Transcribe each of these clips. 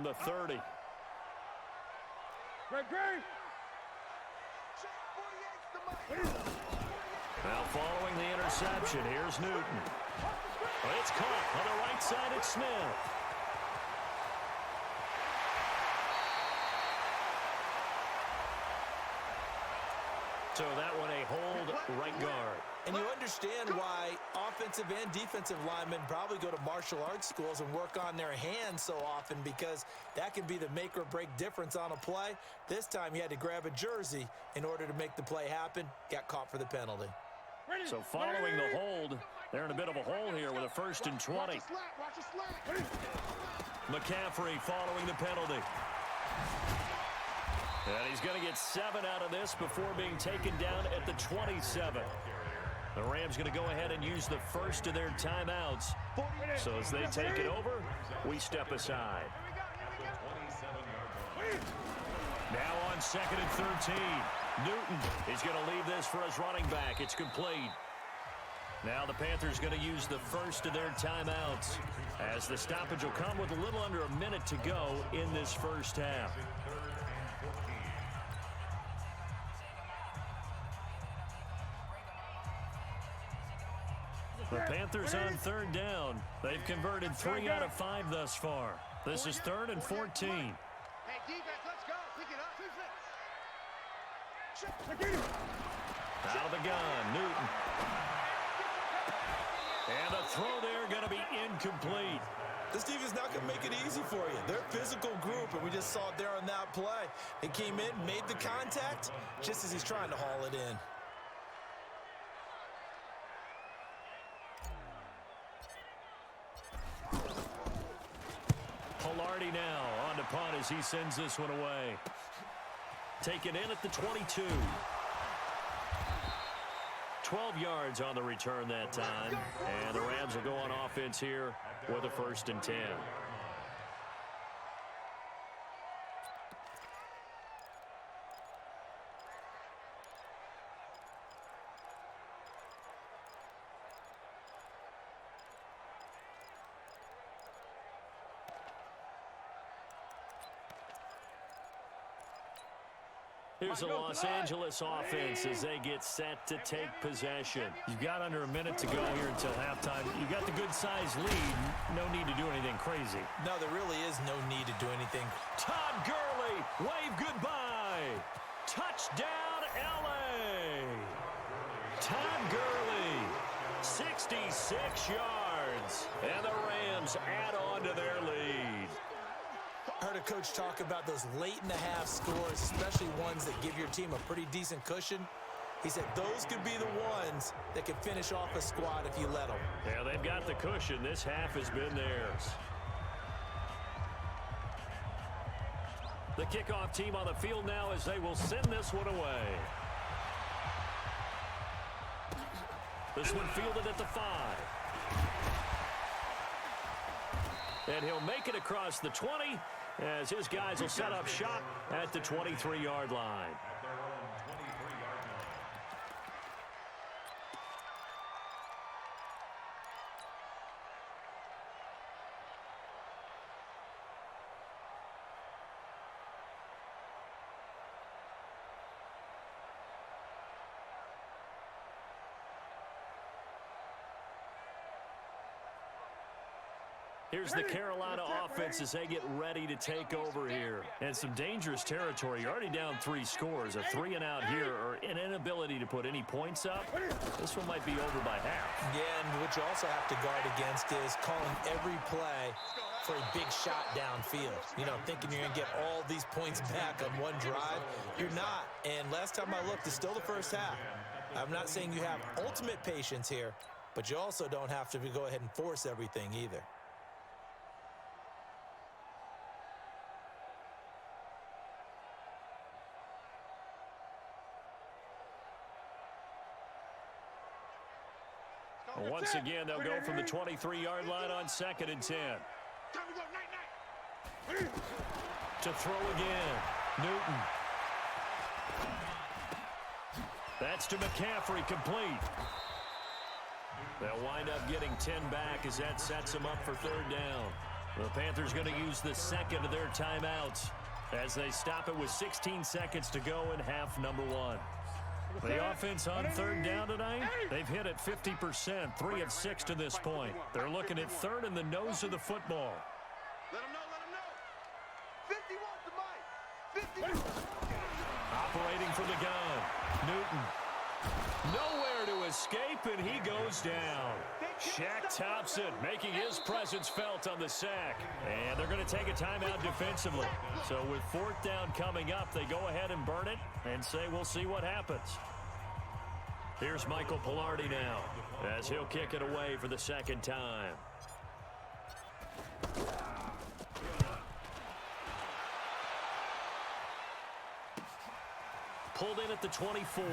The 30. Now following the interception, here's Newton. It's caught on the right side at Smith. So that one a hold right guard. And you understand why offensive and defensive linemen probably go to martial arts schools and work on their hands so often, because that can be the make or break difference on a play. This time he had to grab a jersey in order to make the play happen. Got caught for the penalty. So following the hold, they're in a bit of a hole here with a 1st and 20. McCaffrey following the penalty. And he's going to get 7 out of this before being taken down at the 27. The Rams going to go ahead and use the first of their timeouts. So as they take it over, we step aside. Now on 2nd and 13. Newton is going to leave this for his running back. It's complete. Now the Panthers going to use the first of their timeouts, as the stoppage will come with a little under a minute to go in this first half. The Panthers on 3rd down. They've converted 3 out of 5 thus far. This is 3rd and 14. Hey, defense, let's go. Pick it up. Out of the gun, Newton. And the throw there going to be incomplete. This defense is not going to make it easy for you. They're a physical group, and we just saw it there on that play. They came in, made the contact, just as he's trying to haul it in. Polardi now on the punt as he sends this one away. Taken in at the 22. 12 yards on the return that time. And the Rams will go on offense here with a 1st and 10. Here's the Los Angeles offense as they get set to take possession. You've got under a minute to go here until halftime. You've got the good-sized lead. No need to do anything crazy. No, there really is no need to do anything. Todd Gurley, wave goodbye. Touchdown, L.A. Todd Gurley, 66 yards. And the Rams add on to their lead. Heard a coach talk about those late-in-the-half scores, especially ones that give your team a pretty decent cushion. He said those could be the ones that could finish off a squad if you let them. Yeah, they've got the cushion. This half has been theirs. The kickoff team on the field now as they will send this one away. This one fielded at the 5. And he'll make it across the 20 as his guys will set up shop at the 23-yard line. Here's the Carolina offense as they get ready to take over here. And some dangerous territory. You're already down 3 scores. A 3-and-out here or an inability to put any points up. This one might be over by half. Yeah, and what you also have to guard against is calling every play for a big shot downfield. You know, thinking you're going to get all these points back on one drive. You're not. And last time I looked, it's still the first half. I'm not saying you have ultimate patience here, but you also don't have to go ahead and force everything either. Once again, they'll go from the 23-yard line on 2nd and 10. To throw again. Newton. That's to McCaffrey, complete. They'll wind up getting 10 back as that sets them up for 3rd down. The Panthers going to use the second of their timeouts as they stop it with 16 seconds to go in half number 1. The offense on 3rd down tonight, they've hit it 50%, 3 of 6 to this point. They're looking at 3rd in the nose of the football. Let him know. 50 wants the mic. 50. Operating from the gun, Newton. Nowhere to escape, and he goes down. Shaq Thompson making his presence felt on the sack. And they're going to take a timeout defensively. So with 4th down coming up, they go ahead and burn it and say we'll see what happens. Here's Michael Polardi now as he'll kick it away for the 2nd time. Pulled in at the 24.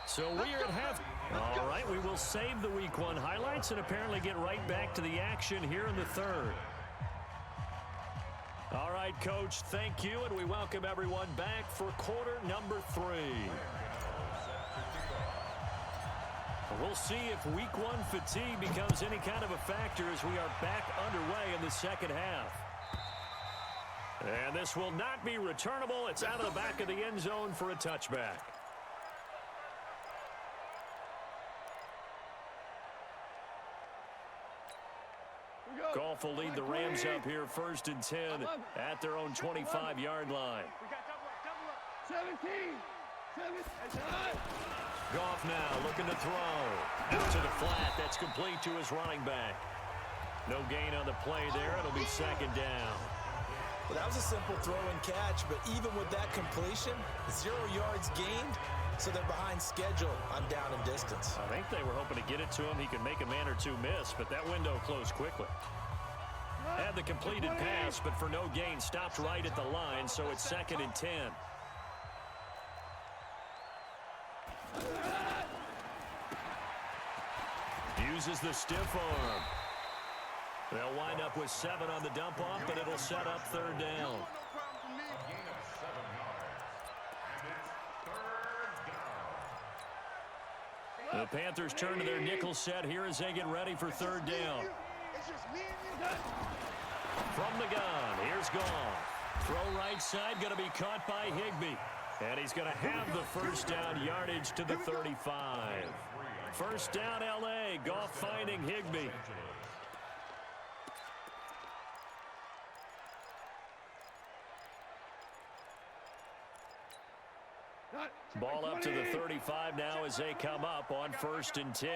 So we're at half. All right, we will save the Week 1 highlights and apparently get right back to the action here in the 3rd. All right, Coach, thank you, and we welcome everyone back for quarter number 3. We'll see if Week 1 fatigue becomes any kind of a factor as we are back underway in the 2nd half. And this will not be returnable. It's out of the back of the end zone for a touchback. Goff will lead the Rams up here 1st and 10 at their own 25-yard line. We got double up. 17. Goff now looking to throw. Out to the flat. That's complete to his running back. No gain on the play there. It'll be 2nd down. Well, that was a simple throw and catch, but even with that completion, 0 yards gained, so they're behind schedule on down and distance. I think they were hoping to get it to him. He could make a man or two miss, but that window closed quickly. Had the completed pass, but for no gain, stopped right at the line, so it's 2nd and 10. Uses the stiff arm. They'll wind up with 7 on the dump off, but it'll set up 3rd down. The Panthers turn to their nickel set here as they get ready for 3rd down. From the gun, here's Goff. Throw right side, going to be caught by Higbee. And he's going to have the 1st down yardage to the 35. 1st down, LA. Goff finding Higbee. Ball up to the 35 now as they come up on 1st and 10.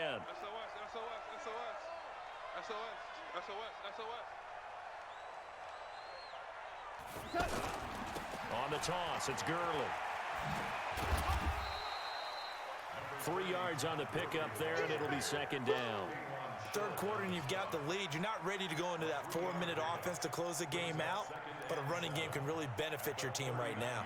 On the toss, it's Gurley. 3 yards on the pickup there, and it'll be 2nd down. 3rd quarter and you've got the lead. You're not ready to go into that 4-minute offense to close the game out, but a running game can really benefit your team right now.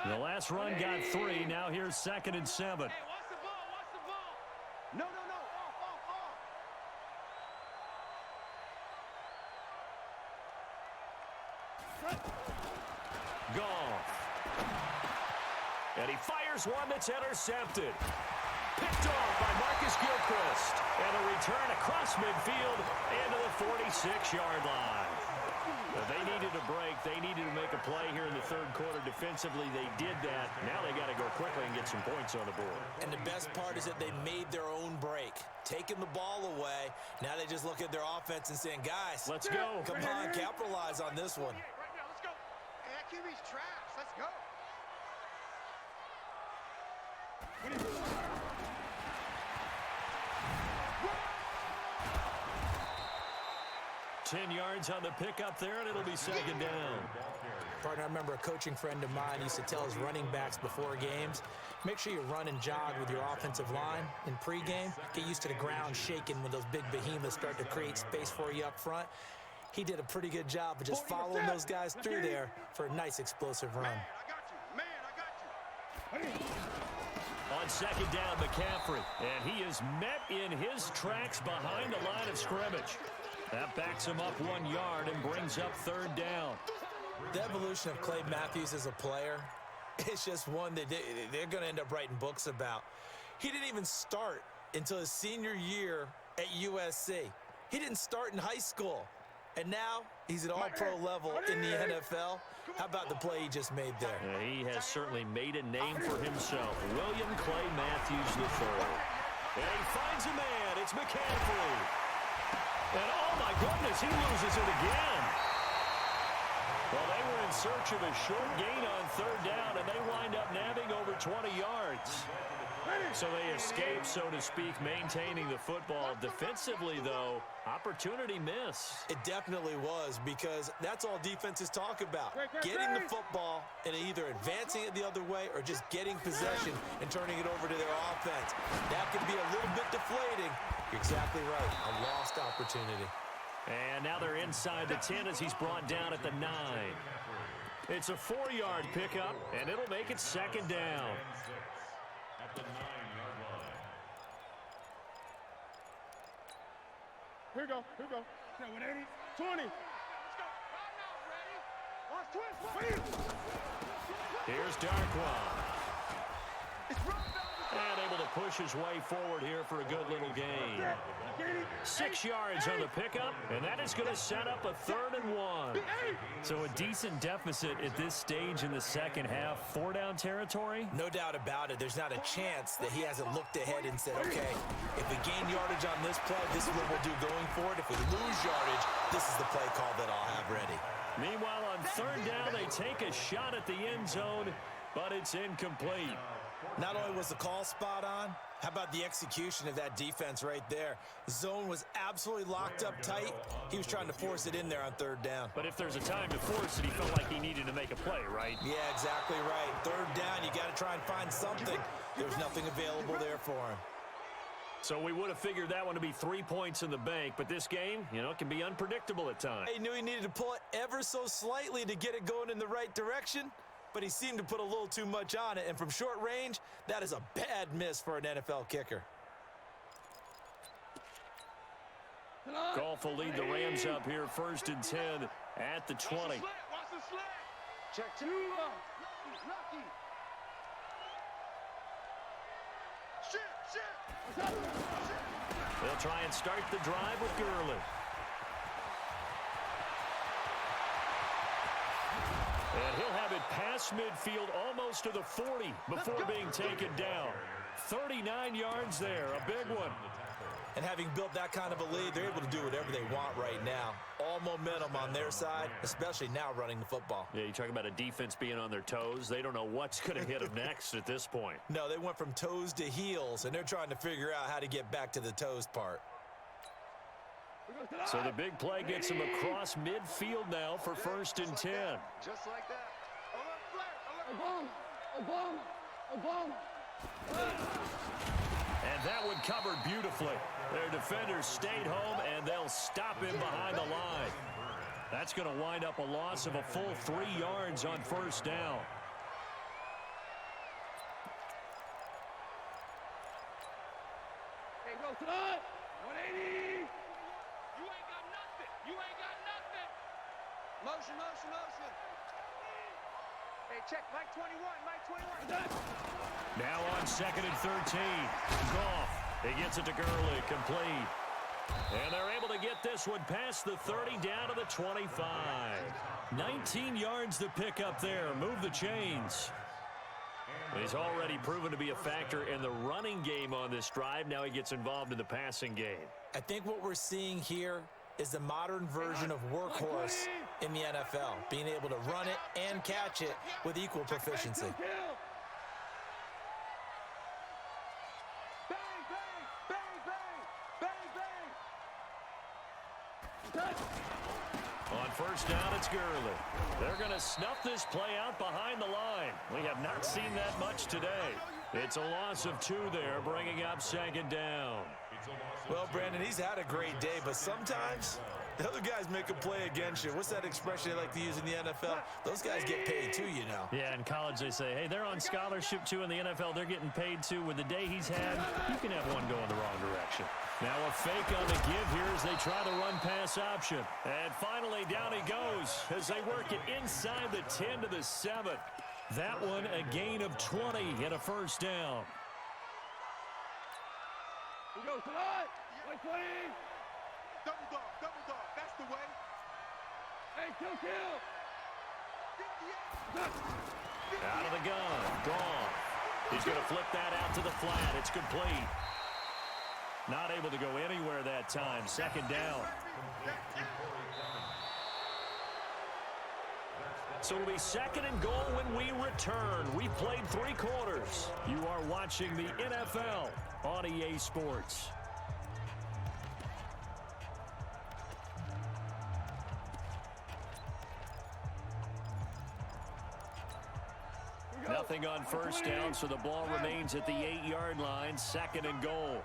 The last run got 3. Now here's 2nd and 7. Hey, watch the ball, watch the ball. No, off. Goff. And he fires one that's intercepted. Picked off by Marcus Gilchrist. And a return across midfield into the 46-yard line. They needed a break. They needed to make a play here in the 3rd quarter. Defensively, they did that. Now they got to go quickly and get some points on the board. And the best part is that they made their own break. Taking the ball away. Now they just look at their offense and saying, guys, let's go. Come on, capitalize on this one. Right now, let's go. Hey, that QB's trash. Let's go. 10 yards on the pickup there, and it'll be 2nd down. Partner, I remember a coaching friend of mine used to tell his running backs before games, make sure you run and jog with your offensive line in pregame. Get used to the ground shaking when those big behemoths start to create space for you up front. He did a pretty good job of just following those guys through there for a nice explosive run. Man, I got you. On 2nd down, McCaffrey, and he is met in his tracks behind the line of scrimmage. That backs him up 1 yard and brings up 3rd down. The evolution of Clay Matthews as a player, it's just one that they're going to end up writing books about. He didn't even start until his senior year at USC. He didn't start in high school. And now he's at all-pro level in the NFL. How about the play he just made there? Yeah, he has certainly made a name for himself. William Clay Matthews III. And he finds a man. It's McCaffrey. And oh my goodness, he loses it again. Well, they were in search of a short gain on 3rd down, and they wind up nabbing over 20 yards. So they escape, so to speak, maintaining the football. Defensively, though, opportunity miss. It definitely was, because that's all defenses talk about. Getting the football and either advancing it the other way or just getting possession and turning it over to their offense. That could be a little bit deflating. You're exactly right. A lost opportunity. And now they're inside the 10 as he's brought down at the 9. It's a 4-yard pickup, and it'll make it 2nd down. At the 9-yard line. Here we go. Now, 180, 20. Let's go. Right now, ready? Watch twist. Here's Darkwa. And able to push his way forward here for a good little gain. 6 yards on the pickup, and that is going to set up a 3rd and 1. So a decent deficit at this stage in the second half. 4-down territory? No doubt about it. There's not a chance that he hasn't looked ahead and said, okay, if we gain yardage on this play, this is what we'll do going forward. If we lose yardage, this is the play call that I'll have ready. Meanwhile, on 3rd down, they take a shot at the end zone, but it's incomplete. Not only was the call spot on, How about the execution of that defense right there? Zone was absolutely locked up tight. He was trying to force it in there on third down. But if there's a time to force it, he felt like he needed to make a play, right? Yeah, exactly right. Third down, you got to try and find something. There's nothing available there for him. So we would have figured that one to be 3 points in the bank, but this game, it can be unpredictable at times. He knew he needed to pull it ever so slightly to get it going in the right direction, but he seemed to put a little too much on it, and from short range, that is a bad miss for an NFL kicker. Goff will lead the Rams up here, 1st and 10 at the 20. Watch the slant. Check two. Lucky. Shit. They'll try and start the drive with Gurley. And he'll have it past midfield almost to the 40 before being taken down. 39 yards there, a big one. And having built that kind of a lead, they're able to do whatever they want right now. All momentum on their side, especially now running the football. Yeah, you talk about a defense being on their toes. They don't know what's going to hit them next at this point. No, they went from toes to heels, and they're trying to figure out how to get back to the toes part. So the big play gets him across midfield now for 1st and 10. Just like that. Obama. And that one covered beautifully. Their defenders stayed home, and they'll stop him behind the line. That's going to wind up a loss of a full 3 yards on 1st down. Hey, go tonight. 180. You ain't got nothing. Motion. Hey, check. Mike 21. Now on 2nd and 13. Goff. He gets it to Gurley. Complete. And they're able to get this one past the 30 down to the 25. 19 yards to pick up there. Move the chains. He's already proven to be a factor in the running game on this drive. Now he gets involved in the passing game. I think what we're seeing here is the modern version of workhorse in the NFL, being able to run it and catch it with equal proficiency. On 1st down, it's Gurley. They're going to snuff this play out behind the line. We have not seen that much today. It's a loss of 2 there, bringing up 2nd down. Well, Brandon, he's had a great day, but sometimes the other guys make a play against you. What's that expression they like to use in the NFL? Those guys get paid too, you know. Yeah, in college they say, hey, they're on scholarship too. In the NFL, they're getting paid too. With the day he's had, you can have one go in the wrong direction. Now a fake on the give here as they try the run-pass option. And finally, down he goes as they work it inside the 10 to the 7. That one a gain of 20 and a 1st down. He goes tonight. 120. Double dog. That's the way. Hey, kill. Out of the gun. Gone. He's going to flip that out to the flat. It's complete. Not able to go anywhere that time. 2nd down. So it'll be 2nd and goal when we return. We've played 3 quarters. You are watching the NFL on EA Sports. Nothing on 1st down, so the ball remains at the 8-yard line. 2nd and goal.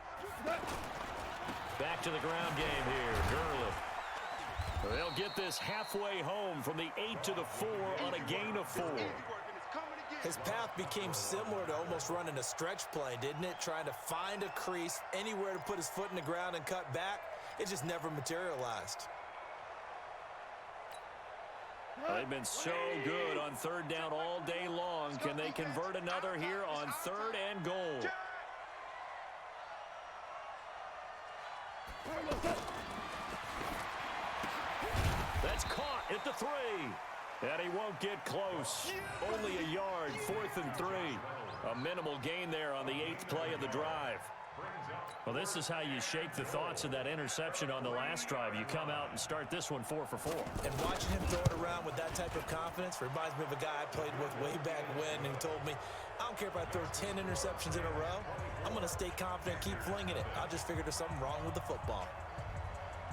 Back to the ground game here. Gurley. They'll get this halfway home from the 8 to the 4 on a gain of 4. His path became similar to almost running a stretch play, didn't it? Trying to find a crease, anywhere to put his foot in the ground and cut back. It just never materialized. They've been so good on 3rd down all day long. Can they convert another here on 3rd and goal? That's caught at the 3. And he won't get close. Only a yard, 4th and 3. A minimal gain there on the 8th play of the drive. Well, this is how you shake the thoughts of that interception on the last drive. You come out and start this one 4 for 4. And watching him throw it around with that type of confidence reminds me of a guy I played with way back when, and told me, I don't care if I throw 10 interceptions in a row. I'm going to stay confident, keep flinging it. I just figured there's something wrong with the football.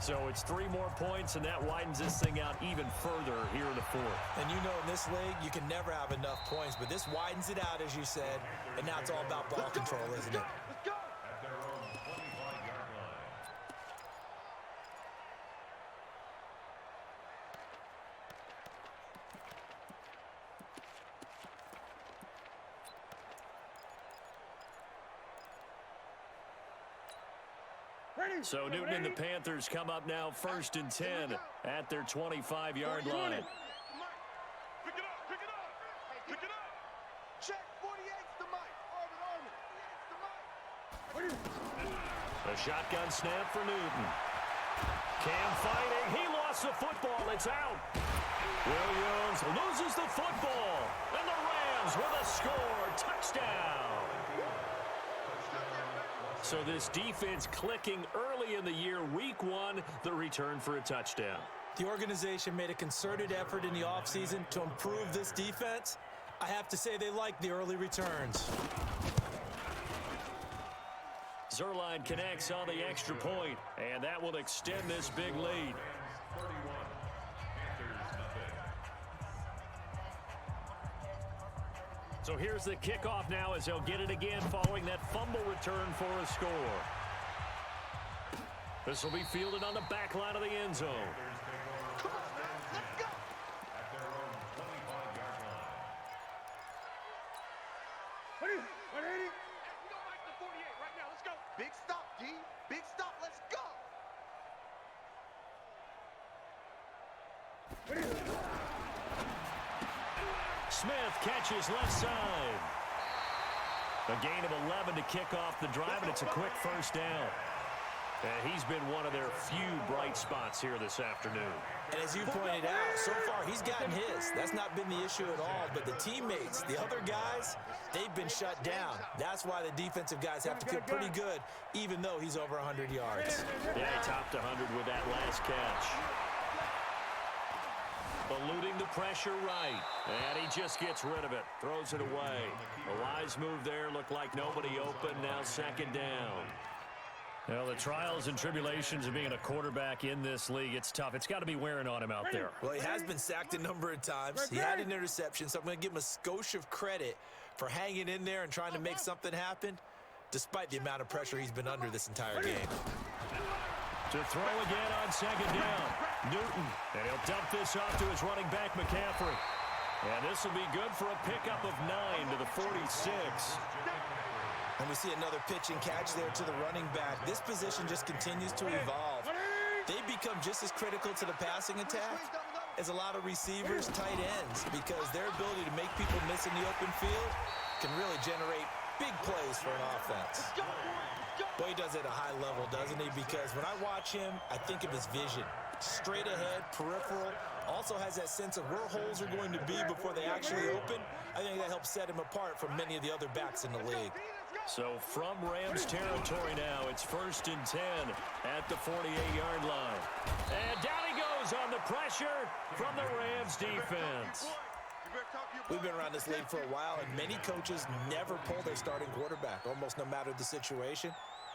So it's 3 more points, and that widens this thing out even further here in the 4th. And you know in this league, you can never have enough points, but this widens it out, as you said, and now it's all about ball control, isn't it? Let's go. So Newton and the Panthers come up now 1st and 10 at their 25-yard line. Pick it up, pick it up, pick it up. Check 48's the mic. Armin. 48's the mic. A shotgun snap for Newton. Cam fighting. He lost the football. It's out. Williams loses the football. And the Rams with a score. Touchdown. So this defense clicking early in the year. Week 1, the return for a touchdown. The organization made a concerted effort in the offseason to improve this defense. I have to say they like the early returns. Zerline connects on the extra point, and that will extend this big lead. So here's the kickoff now as they'll get it again following that fumble return for a score. This will be fielded on the back line of the end zone. Come on, man. Let's go. What is 180? We don't like the 48 right now. Let's go. Big stop, D. Big stop. Let's go. Smith catches left side. A gain of 11 to kick off the drive, and it's a quick first down. He's been one of their few bright spots here this afternoon. And as you pointed out, so far he's gotten his. That's not been the issue at all. But the teammates, the other guys, they've been shut down. That's why the defensive guys have to feel pretty good, even though he's over 100 yards. Yeah, he topped 100 with that last catch. Eluding the pressure right. And he just gets rid of it. Throws it away. A wise move there. Looked like nobody open. Now 2nd down. Well, the trials and tribulations of being a quarterback in this league, it's tough. It's got to be wearing on him out there. Well, he has been sacked a number of times. He had an interception, so I'm going to give him a skosh of credit for hanging in there and trying to make something happen, despite the amount of pressure he's been under this entire game. To throw again on 2nd down. Newton, and he'll dump this off to his running back, McCaffrey. And this will be good for a pickup of 9 to the 46. And we see another pitch and catch there to the running back. This position just continues to evolve. They become just as critical to the passing attack as a lot of receivers, tight ends, because their ability to make people miss in the open field can really generate big plays for an offense. Well, he does it at a high level, doesn't he? Because when I watch him, I think of his vision. Straight ahead, peripheral, also has that sense of where holes are going to be before they actually open. I think that helps set him apart from many of the other backs in the league. So from Rams territory now, it's 1st and 10 at the 48-yard line. And down he goes on the pressure from the Rams defense. We've been around this league for a while, and many coaches never pull their starting quarterback, almost no matter the situation.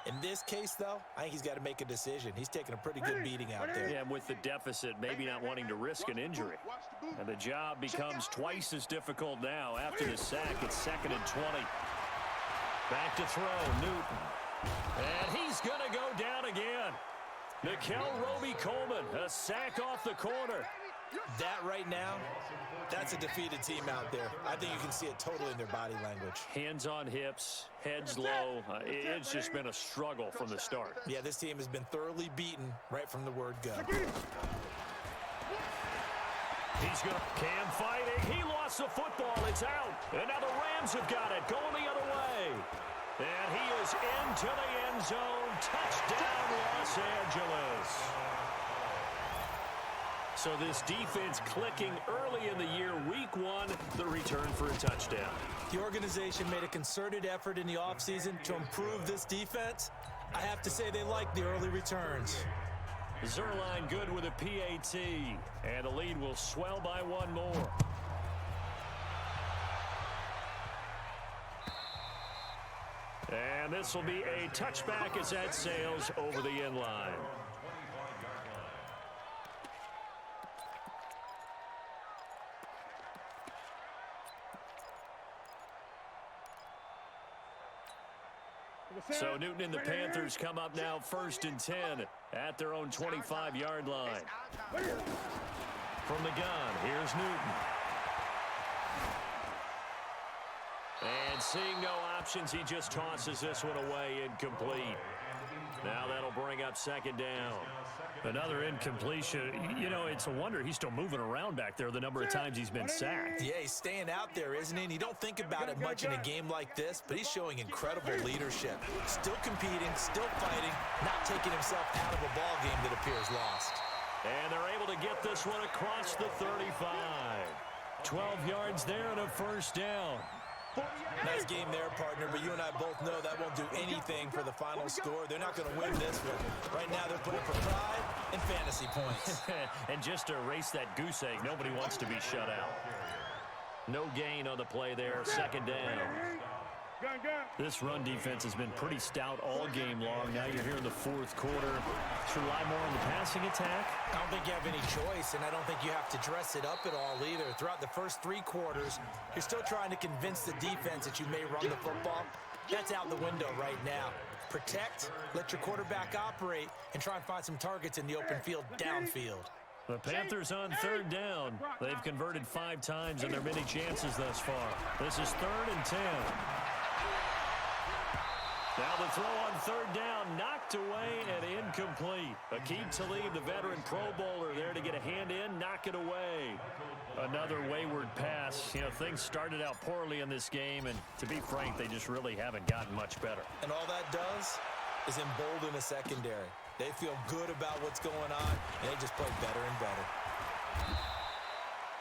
In this case, though, I think he's got to make a decision. He's taking a pretty good beating out there. Yeah, and with the deficit, maybe not wanting to risk an injury. And the job becomes twice as difficult now after the sack. It's 2nd and 20. Back to throw, Newton. And he's going to go down again. Nickel Roby-Coleman, a sack off the corner. That right now, that's a defeated team out there. I think you can see it totally in their body language. Hands on hips, heads low. It's just been a struggle from the start. Yeah, this team has been thoroughly beaten right from the word go. He's going to Cam fighting. He lost the football. It's out. And now the Rams have got it. Going the other way. And he is into the end zone. Touchdown, Los Angeles. So this defense clicking early in the year. Week 1, the return for a touchdown. The organization made a concerted effort in the offseason to improve this defense. I have to say they like the early returns. Zerline good with a PAT. And the lead will swell by 1 more. And this will be a touchback as that sails over the end line. So Newton and the Panthers come up now 1st and 10 at their own 25-yard line. From the gun, here's Newton. And seeing no options, he just tosses this one away, incomplete. Now that'll bring up 2nd down. Another incompletion. You know, it's a wonder he's still moving around back there the number of times he's been sacked. Yeah, he's staying out there, isn't he? And you don't think about it much in a game like this, but he's showing incredible leadership. Still competing, still fighting, not taking himself out of a ball game that appears lost. And they're able to get this one across the 35. 12 yards there and a 1st down. Nice game there, partner, but you and I both know that won't do anything for the final score. They're not going to win this one. Right now, they're playing for pride and fantasy points. And just to erase that goose egg, nobody wants to be shut out. No gain on the play there, 2nd down. This run defense has been pretty stout all game long. Now you're here in the 4th quarter. To rely more on the passing attack? I don't think you have any choice, and I don't think you have to dress it up at all either. Throughout the first 3 quarters, you're still trying to convince the defense that you may run the football. That's out the window right now. Protect, let your quarterback operate, and try and find some targets in the open field downfield. The Panthers on 3rd down. They've converted 5 times in their many chances thus far. This is 3rd and 10. Now the throw on 3rd down, knocked away and incomplete. Aqib Talib, the veteran Pro Bowler, there to get a hand in, knock it away. Another wayward pass. You know, things started out poorly in this game, and to be frank, they just really haven't gotten much better. And all that does is embolden a secondary. They feel good about what's going on, and they just play better and better.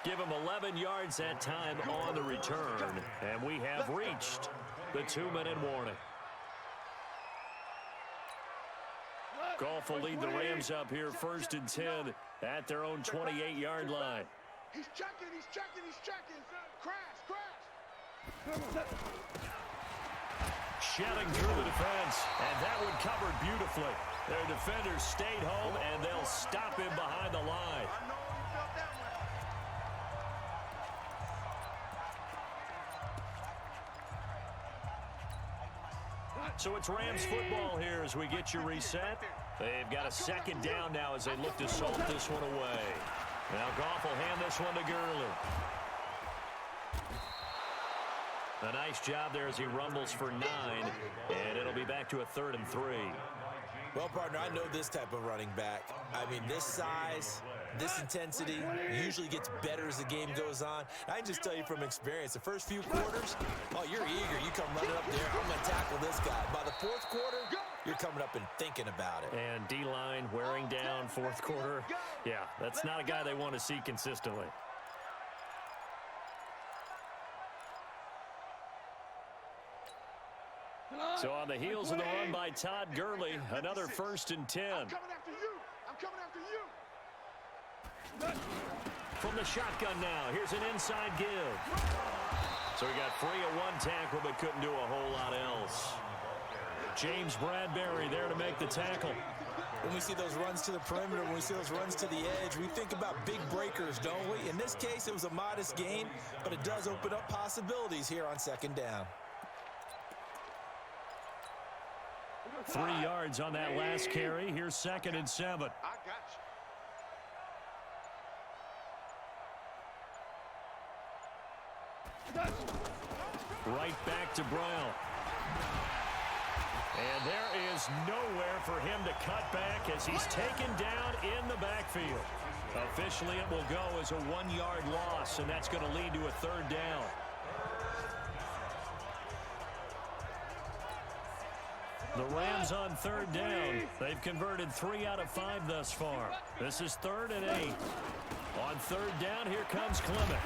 Give them 11 yards that time on the return, and we have reached the 2-minute warning. Goff will lead the Rams up here 1st and 10 at their own 28-yard line. He's checking, he's checking, he's checking. Crash. Shelling through the defense, and that one covered beautifully. Their defenders stayed home, and they'll stop him behind the line. I know you felt that one. So it's Rams football here as we get you reset. They've got a 2nd down now as they look to salt this one away. Now Goff will hand this one to Gurley. A nice job there as he rumbles for 9, and it'll be back to a 3rd and 3. Well, partner, I know this type of running back. I mean, this size, this intensity usually gets better as the game goes on. I can just tell you from experience, the first few quarters, oh, you're eager. You come running up there. I'm going to tackle this guy. By the 4th quarter, you're coming up and thinking about it. And D-line wearing down 4th quarter. Yeah, that's not a guy they want to see consistently. So on the heels of the run by Todd Gurley, another 1st and 10. I'm coming after you. I'm coming after you. From the shotgun now, here's an inside give. So he got free of 1 tackle, but couldn't do a whole lot else. James Bradbury there to make the tackle. When we see those runs to the perimeter, when we see those runs to the edge, we think about big breakers, don't we? In this case, it was a modest gain, but it does open up possibilities here on 2nd down. 3 yards on that last carry. Here's 2nd and 7. I got you. Right back to Brown. And there is nowhere for him to cut back as he's taken down in the backfield. Officially, it will go as a 1-yard loss, and that's going to lead to a 3rd down. The Rams on 3rd down. They've converted 3 out of 5 thus far. This is 3rd and 8. On 3rd down, here comes Clement.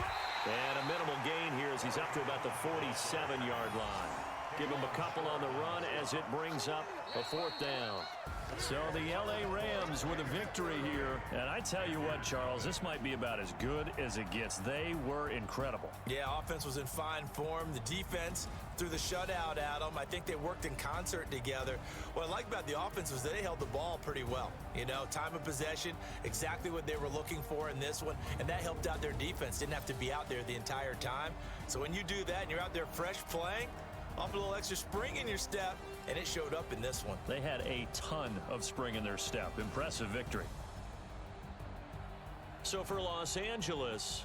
And a minimal gain here as he's up to about the 47-yard line. Give them a couple on the run as it brings up a 4th down. So the L.A. Rams with a victory here. And I tell you what, Charles, this might be about as good as it gets. They were incredible. Yeah, offense was in fine form. The defense threw the shutout at them. I think they worked in concert together. What I like about the offense was they held the ball pretty well. You know, time of possession, exactly what they were looking for in this one. And that helped out their defense. Didn't have to be out there the entire time. So when you do that and you're out there fresh playing, off a little extra spring in your step, and it showed up in this one. They had a ton of spring in their step. Impressive victory. So for Los Angeles,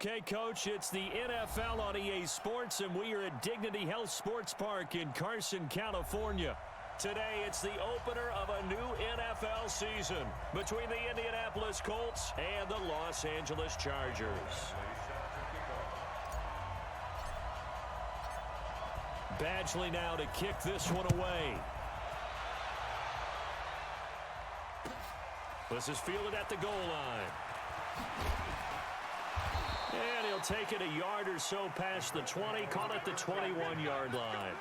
okay, Coach, it's the NFL on EA Sports, and we are at Dignity Health Sports Park in Carson, California. Today, it's the opener of a new NFL season between the Indianapolis Colts and the Los Angeles Chargers. Badgley now to kick this one away. This is fielded at the goal line. And he'll take it a yard or so past the 20, call it the 21-yard line.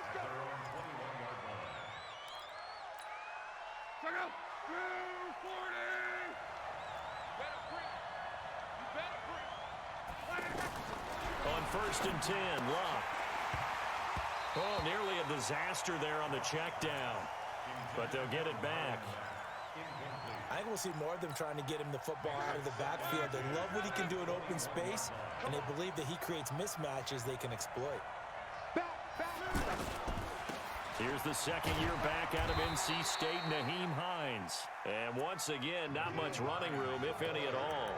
Check out 240. On 1st and 10, Locke. Oh, nearly a disaster there on the check down. But they'll get it back. I think we'll see more of them trying to get him the football out of the backfield. They love what he can do in open space, and they believe that he creates mismatches they can exploit. Here's the second year back out of NC State, Nyheim Hines. And once again, not much running room, if any at all.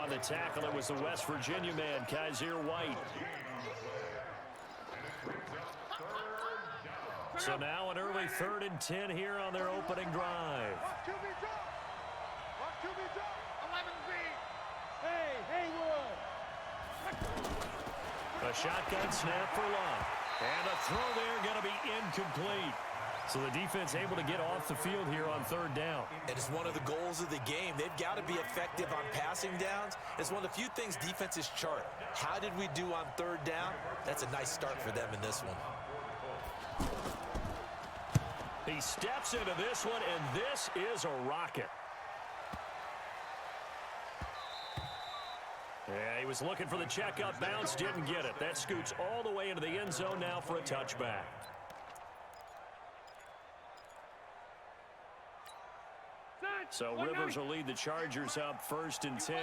On the tackle, it was the West Virginia man, Kaiser White. So now an early 3rd and 10 here on their opening drive. A shotgun snap for Locke. And a throw there going to be incomplete. So the defense able to get off the field here on 3rd down. And it's one of the goals of the game. They've got to be effective on passing downs. It's one of the few things defenses chart. How did we do on 3rd down? That's a nice start for them in this one. He steps into this one, and this is a rocket. Yeah, he was looking for the checkup bounce, didn't get it. That scoots all the way into the end zone now for a touchback. So Rivers will lead the Chargers up 1st and 10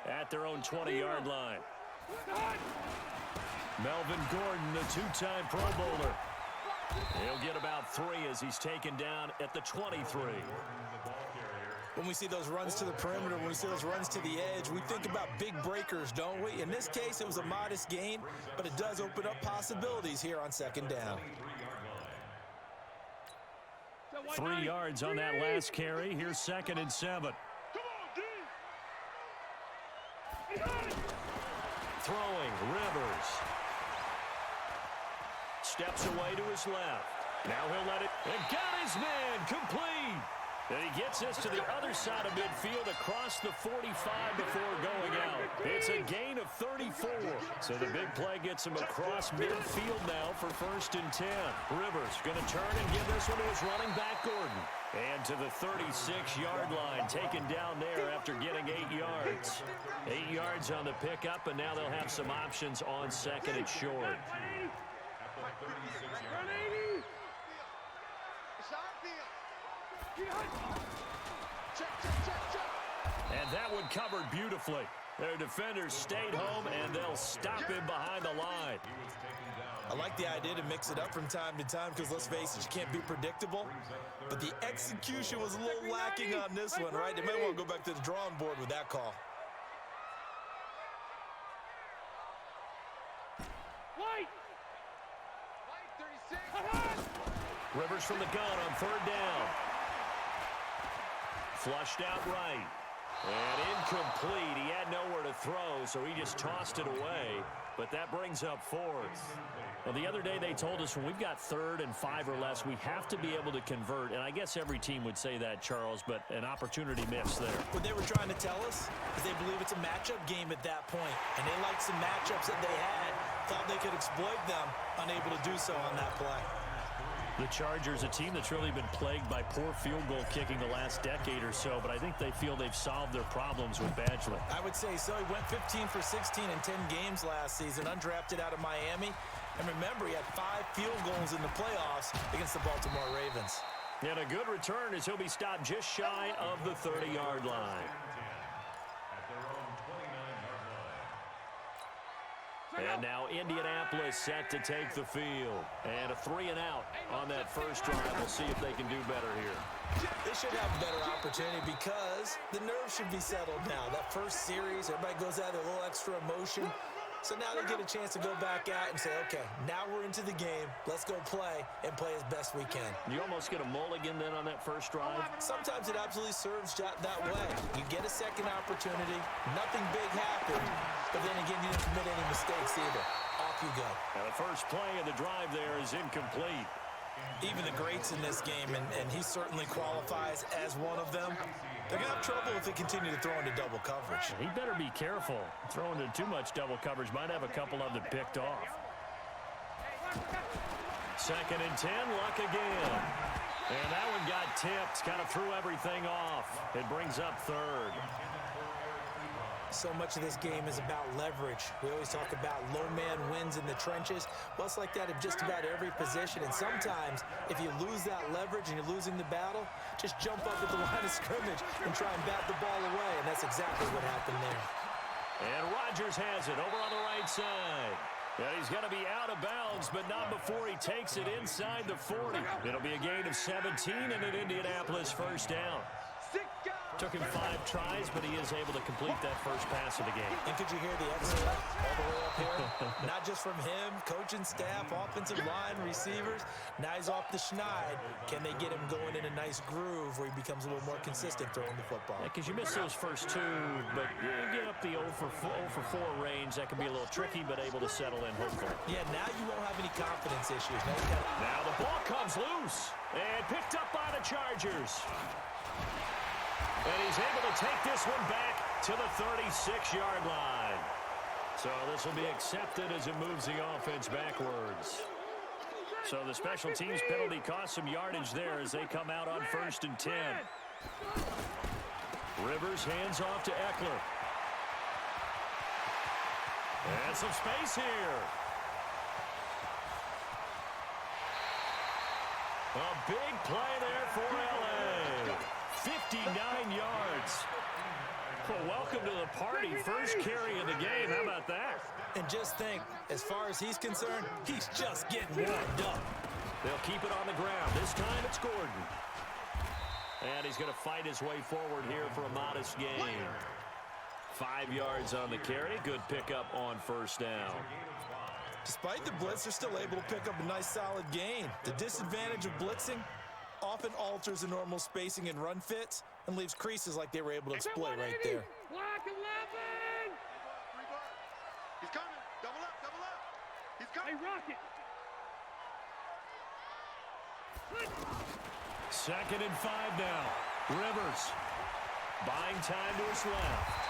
at their own 20-yard line. Melvin Gordon, the two-time Pro Bowler. He'll get about 3 as he's taken down at the 23. When we see those runs to the perimeter, when we see those runs to the edge, we think about big breakers, don't we? In this case, it was a modest gain, but it does open up possibilities here on 2nd down. 3 yards on that last carry. Here's 2nd and 7. Throwing, Rivers. Steps away to his left. Now he'll let it. And got his man complete. And he gets us to the other side of midfield across the 45 before going out. It's a gain of 34. So the big play gets him across midfield now for 1st and 10. Rivers going to turn and give this one to his running back, Gordon. And to the 36-yard line, taken down there after getting 8 yards. 8 yards on the pickup, and now they'll have some options on 2nd and short. And that one covered beautifully. Their defenders stayed home, and they'll stop him behind the line. I like the idea to mix it up from time to time because, let's face it, you can't be predictable. But the execution was a little lacking on this one, right? They might want to go back to the drawing board with that call. Rivers from the gun on 3rd down. Flushed out right. And incomplete. He had nowhere to throw, so he just tossed it away. But that brings up 4th. Well, the other day they told us when we've got 3rd and 5 or less, we have to be able to convert. And I guess every team would say that, Charles, but an opportunity missed there. What they were trying to tell us is they believe it's a matchup game at that point. And they liked some matchups that they had, thought they could exploit them, unable to do so on that play. The Chargers, a team that's really been plagued by poor field goal kicking the last decade or so, but I think they feel they've solved their problems with Badgley. I would say so. He went 15 for 16 in 10 games last season, undrafted out of Miami. And remember, he had 5 field goals in the playoffs against the Baltimore Ravens. And a good return as he'll be stopped just shy of the 30-yard line. And now Indianapolis set to take the field. And a 3-and-out on that first drive. We'll see if they can do better here. They should have a better opportunity because the nerves should be settled now. That first series, everybody goes out with a little extra emotion. So now they get a chance to go back out and say, okay, now we're into the game. Let's go play and play as best we can. You almost get a mulligan then on that first drive? Sometimes it absolutely serves that way. You get a second opportunity. Nothing big happened. But then again, you didn't commit any mistakes either. Off you go. And the first play of the drive there is incomplete. Even the greats in this game, and he certainly qualifies as one of them, they're going to have trouble if they continue to throw into double coverage. He better be careful. Throwing into too much double coverage might have a couple of them picked off. 2nd and 10, Luck again. And that one got tipped, kind of threw everything off. It brings up 3rd. So much of this game is about leverage. We always talk about low man wins in the trenches. Well, it's like that in just about every position. And sometimes, if you lose that leverage and you're losing the battle, just jump up at the line of scrimmage and try and bat the ball away. And that's exactly what happened there. And Rodgers has it over on the right side. And he's going to be out of bounds, but not before he takes it inside the 40. It'll be a gain of 17 and an Indianapolis first down. Took him 5 tries, but he is able to complete that first pass of the game. And could you hear the exhale all the way up here? Not just from him, coaching staff, offensive line, receivers. Now he's off the schneid. Can they get him going in a nice groove where he becomes a little more consistent throwing the football? Because you miss those first 2, but you get up the 0 for 4 range. That can be a little tricky, but able to settle in, hopefully. Yeah, now you won't have any confidence issues. Now the ball comes loose and picked up by the Chargers. And he's able to take this one back to the 36-yard line. So this will be accepted as it moves the offense backwards. So the special teams penalty cost some yardage there as they come out on 1st and 10. Rivers hands off to Eckler. And some space here. A big play there for LA. 59 just think, as far as he's concerned, he's just getting warmed up. They'll keep it on the ground. This time it's Gordon. And he's going to fight his way forward here for a modest gain. 5 yards on the carry. Good pickup on first down. Despite the blitz, they're still able to pick up a nice solid gain. The disadvantage of blitzing often alters the normal spacing and run fits and leaves creases like they were able to exploit right there. Black 11. He's coming. Double up, double up. He's coming. Hey, Rocket. 2nd and 5 now. Rivers buying time to his left.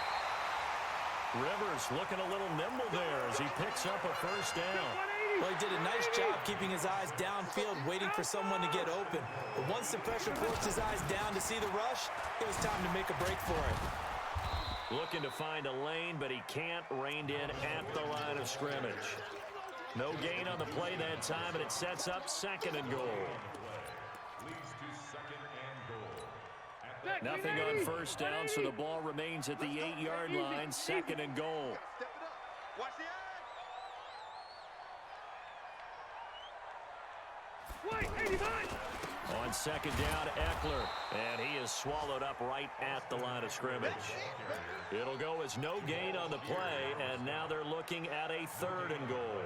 Rivers looking a little nimble there as he picks up a first down. Well, he did a nice job keeping his eyes downfield, waiting for someone to get open. But once the pressure forced his eyes down to see the rush, it was time to make a break for it. Looking to find a lane, but he can't. Reined in at the line of scrimmage. No gain on the play that time, and it sets up 2nd and goal. Nothing on first down, so the ball remains at the 8-yard line. 2nd and goal. Step it up. Watch the eye. Wait, 89. On 2nd down, Eckler, and he is swallowed up right at the line of scrimmage. It'll go as no gain on the play, and now they're looking at a 3rd and goal.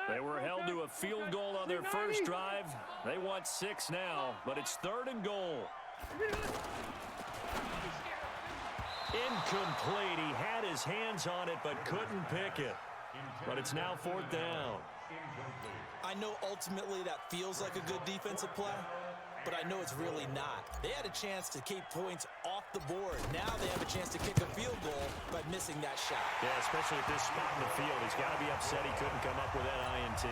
They were held to a field goal on their first drive. They want 6 now, but it's 3rd and goal. Incomplete. He had his hands on it, but couldn't pick it. But it's now 4th down. I know ultimately that feels like a good defensive play, but I know it's really not. They had a chance to keep points off the board. Now they have a chance to kick a field goal by missing that shot. Yeah, especially at this spot in the field. He's got to be upset he couldn't come up with that INT.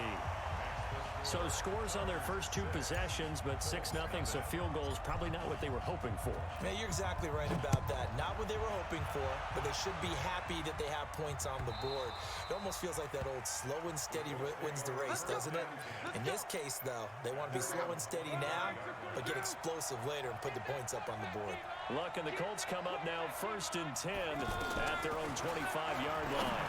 So scores on their first 2 possessions, but 6-0, so field goals probably not what they were hoping for. Man, you're exactly right about that. Not what they were hoping for, but they should be happy that they have points on the board. It almost feels like that old slow and steady wins the race, doesn't it? In this case, though, they want to be slow and steady now, but get explosive later and put the points up on the board. Look, and the Colts come up now 1st and 10 at their own 25-yard line.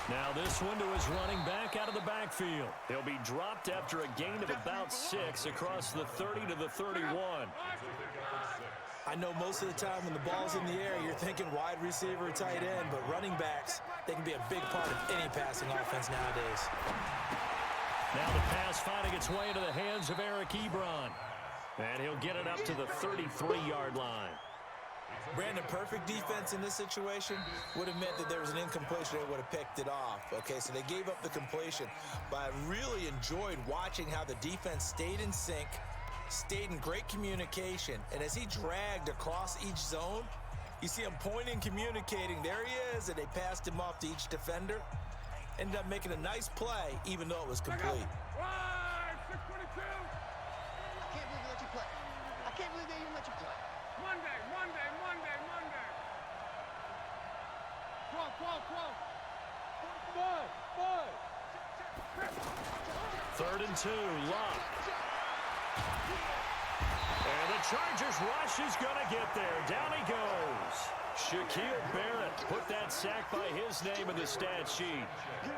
Now this one to his running back out of the backfield. He'll be dropped after a gain of about 6 across the 30 to the 31. I know most of the time when the ball's in the air, you're thinking wide receiver or tight end, but running backs, they can be a big part of any passing offense nowadays. Now the pass finding its way into the hands of Eric Ebron. And he'll get it up to the 33-yard line. Brandon, perfect defense in this situation would have meant that there was an incompletion. They would have picked it off. Okay, so they gave up the completion. But I really enjoyed watching how the defense stayed in sync, stayed in great communication. And as he dragged across each zone, you see him pointing, communicating. There he is, and they passed him off to each defender. Ended up making a nice play, even though it was complete. 622. I can't believe they let you play. I can't believe they even let you play. Monday. 12. 3rd and 2, Luck. And the Chargers rush is going to get there. Down he goes. Shaquille Barrett put that sack by his name in the stat sheet.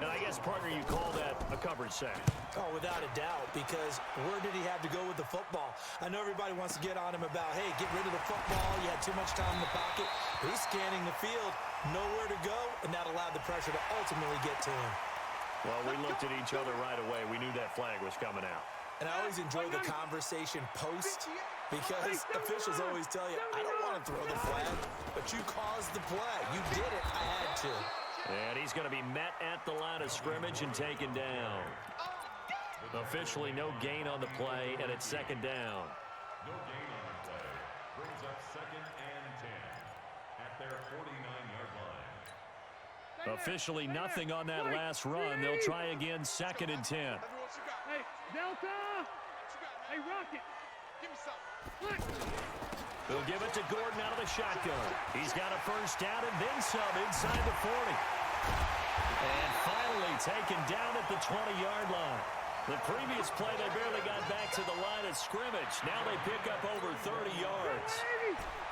And I guess, partner, you call that a coverage sack. Oh, without a doubt, because where did he have to go with the football? I know everybody wants to get on him about, hey, get rid of the football. You had too much time in the pocket. But he's scanning the field, nowhere to go, and that allowed the pressure to ultimately get to him. Well, we looked at each other right away. We knew that flag was coming out. And I always enjoy the conversation post because officials always tell you, I don't want to throw the flag, but you caused the play. You did it. I had to. And he's going to be met at the line of scrimmage and taken down. Officially no gain on the play, and it's 2nd down. No gain on the play. Brings up 2nd and 10 at their 49-yard line. Officially nothing on that last run. They'll try again 2nd and 10. Hey, Delta. Hey, Rocket. Give me something. They'll give it to Gordon out of the shotgun. He's got a first down and then some inside the 40. And finally taken down at the 20-yard line. The previous play, they barely got back to the line of scrimmage. Now they pick up over 30 yards.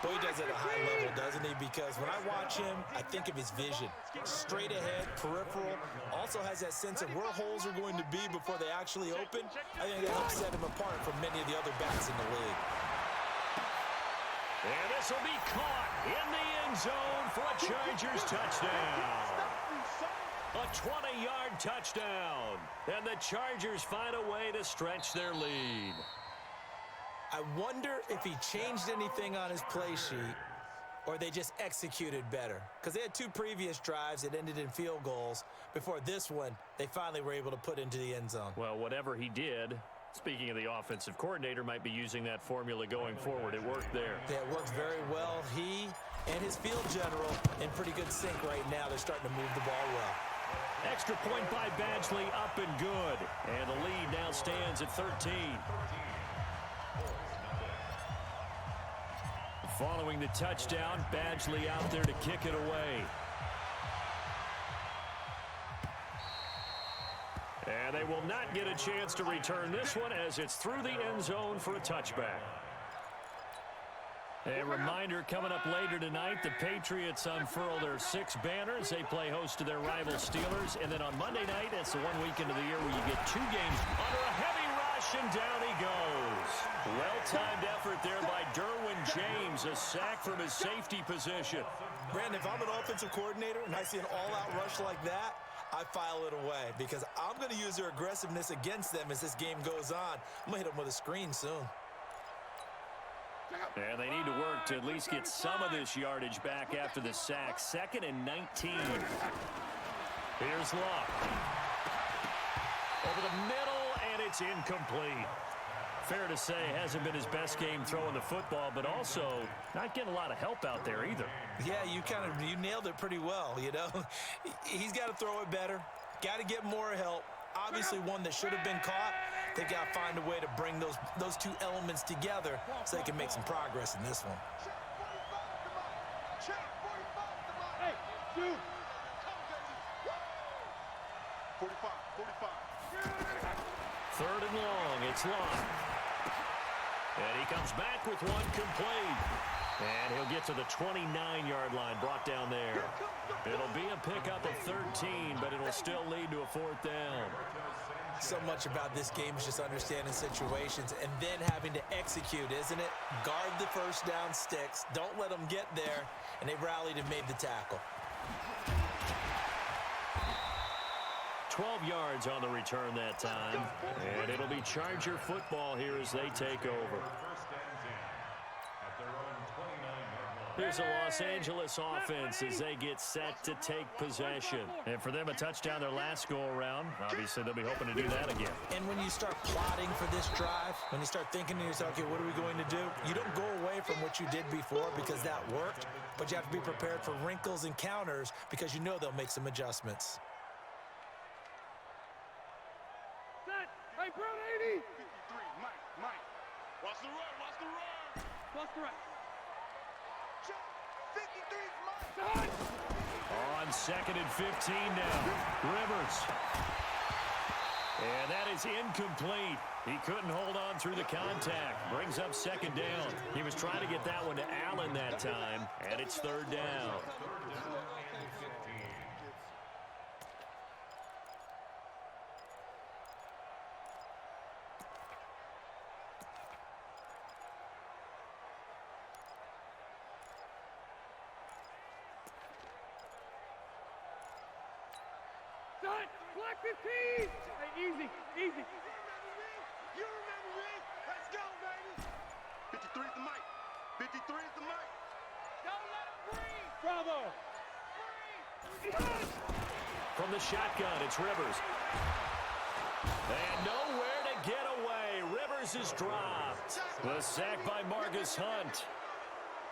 Well, he does it at a high level, doesn't he? Because when I watch him, I think of his vision. Straight ahead, peripheral. Also has that sense of where holes are going to be before they actually open. I think that helps set him apart from many of the other backs in the league. And this will be caught in the end zone for a Chargers touchdown. A 20-yard touchdown. And the Chargers find a way to stretch their lead. I wonder if he changed anything on his play sheet or they just executed better. Because they had 2 previous drives that ended in field goals. Before this one, they finally were able to put into the end zone. Well, whatever he did, speaking of the offensive coordinator, might be using that formula going forward. It worked there. Yeah, it works very well. He and his field general in pretty good sync right now. They're starting to move the ball well. Extra point by Badgley, up and good. And the lead now stands at 13. Following the touchdown, Badgley out there to kick it away. And they will not get a chance to return this one as it's through the end zone for a touchback. A reminder coming up later tonight, the Patriots unfurl their 6 banners. They play host to their rival Steelers. And then on Monday night, that's the one weekend of the year where you get 2 games under a heavy rush, and down he goes. Well-timed effort there by Derwin James, a sack from his safety position. Brandon, if I'm an offensive coordinator and I see an all-out rush like that, I file it away because I'm going to use their aggressiveness against them as this game goes on. I'm going to hit them with a screen soon. And they need to work to at least get some of this yardage back after the sack. 2nd and 19. Here's Luck. Over the middle, and it's incomplete. Fair to say, hasn't been his best game throwing the football, but also not getting a lot of help out there either. Yeah, you nailed it pretty well, you know. He's got to throw it better. Got to get more help. Obviously one that should have been caught. They got to find a way to bring those 2 elements together so they can make some progress in this one. Hey, dude. 45. 3rd and long, it's Long. And he comes back with one complete. And he'll get to the 29-yard line, brought down there. It'll be a pickup of 13, but it'll still lead to a 4th down. So much about this game is just understanding situations and then having to execute, isn't it? Guard the first down sticks. Don't let them get there. And they rallied and made the tackle. 12 yards on the return that time. And it'll be Charger football here as they take over. Here's a Los Angeles offense as they get set to take possession. And for them, a touchdown their last go-around. Obviously, they'll be hoping to do that again. And when you start plotting for this drive, when you start thinking to yourself, okay, what are we going to do? You don't go away from what you did before because that worked, but you have to be prepared for wrinkles and counters because you know they'll make some adjustments. Set. Hey, Brown 80. 53, Mike. Watch the run. Plus the right. 53's Mike. On 2nd and 15 now. Rivers. And that is incomplete. He couldn't hold on through the contact. Brings up 2nd down. He was trying to get that one to Allen that time, and it's 3rd down. Set. Black 15. Hey, easy. You remember me? Let's go, baby. 53's the Mike. 53's the Mike. Don't let him breathe. Bravo. From the shotgun, it's Rivers. And nowhere to get away. Rivers is dropped. The sack by Marcus Hunt.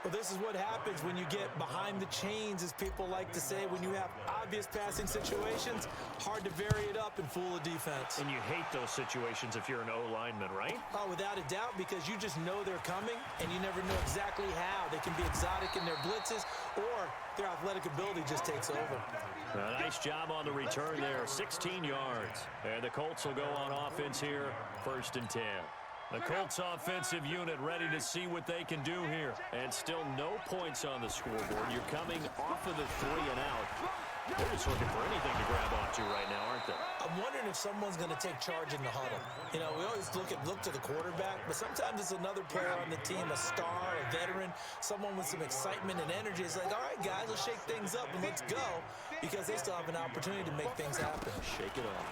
Well, this is what happens when you get behind the chains, as people like to say, when you have obvious passing situations, hard to vary it up and fool a defense. And you hate those situations if you're an O-lineman, right? Oh, without a doubt, because you just know they're coming, and you never know exactly how. They can be exotic in their blitzes, or their athletic ability just takes over. A nice job on the return there, 16 yards. And the Colts will go on offense here, 1st and 10. The Colts offensive unit ready to see what they can do here. And still no points on the scoreboard. You're coming off of the 3 and out. They're just looking for anything to grab onto right now, aren't they? I'm wondering if someone's going to take charge in the huddle. You know, we always look to the quarterback, but sometimes it's another player on the team, a star, a veteran, someone with some excitement and energy. It's like, all right, guys, let's shake things up and let's go, because they still have an opportunity to make things happen. Shake it off.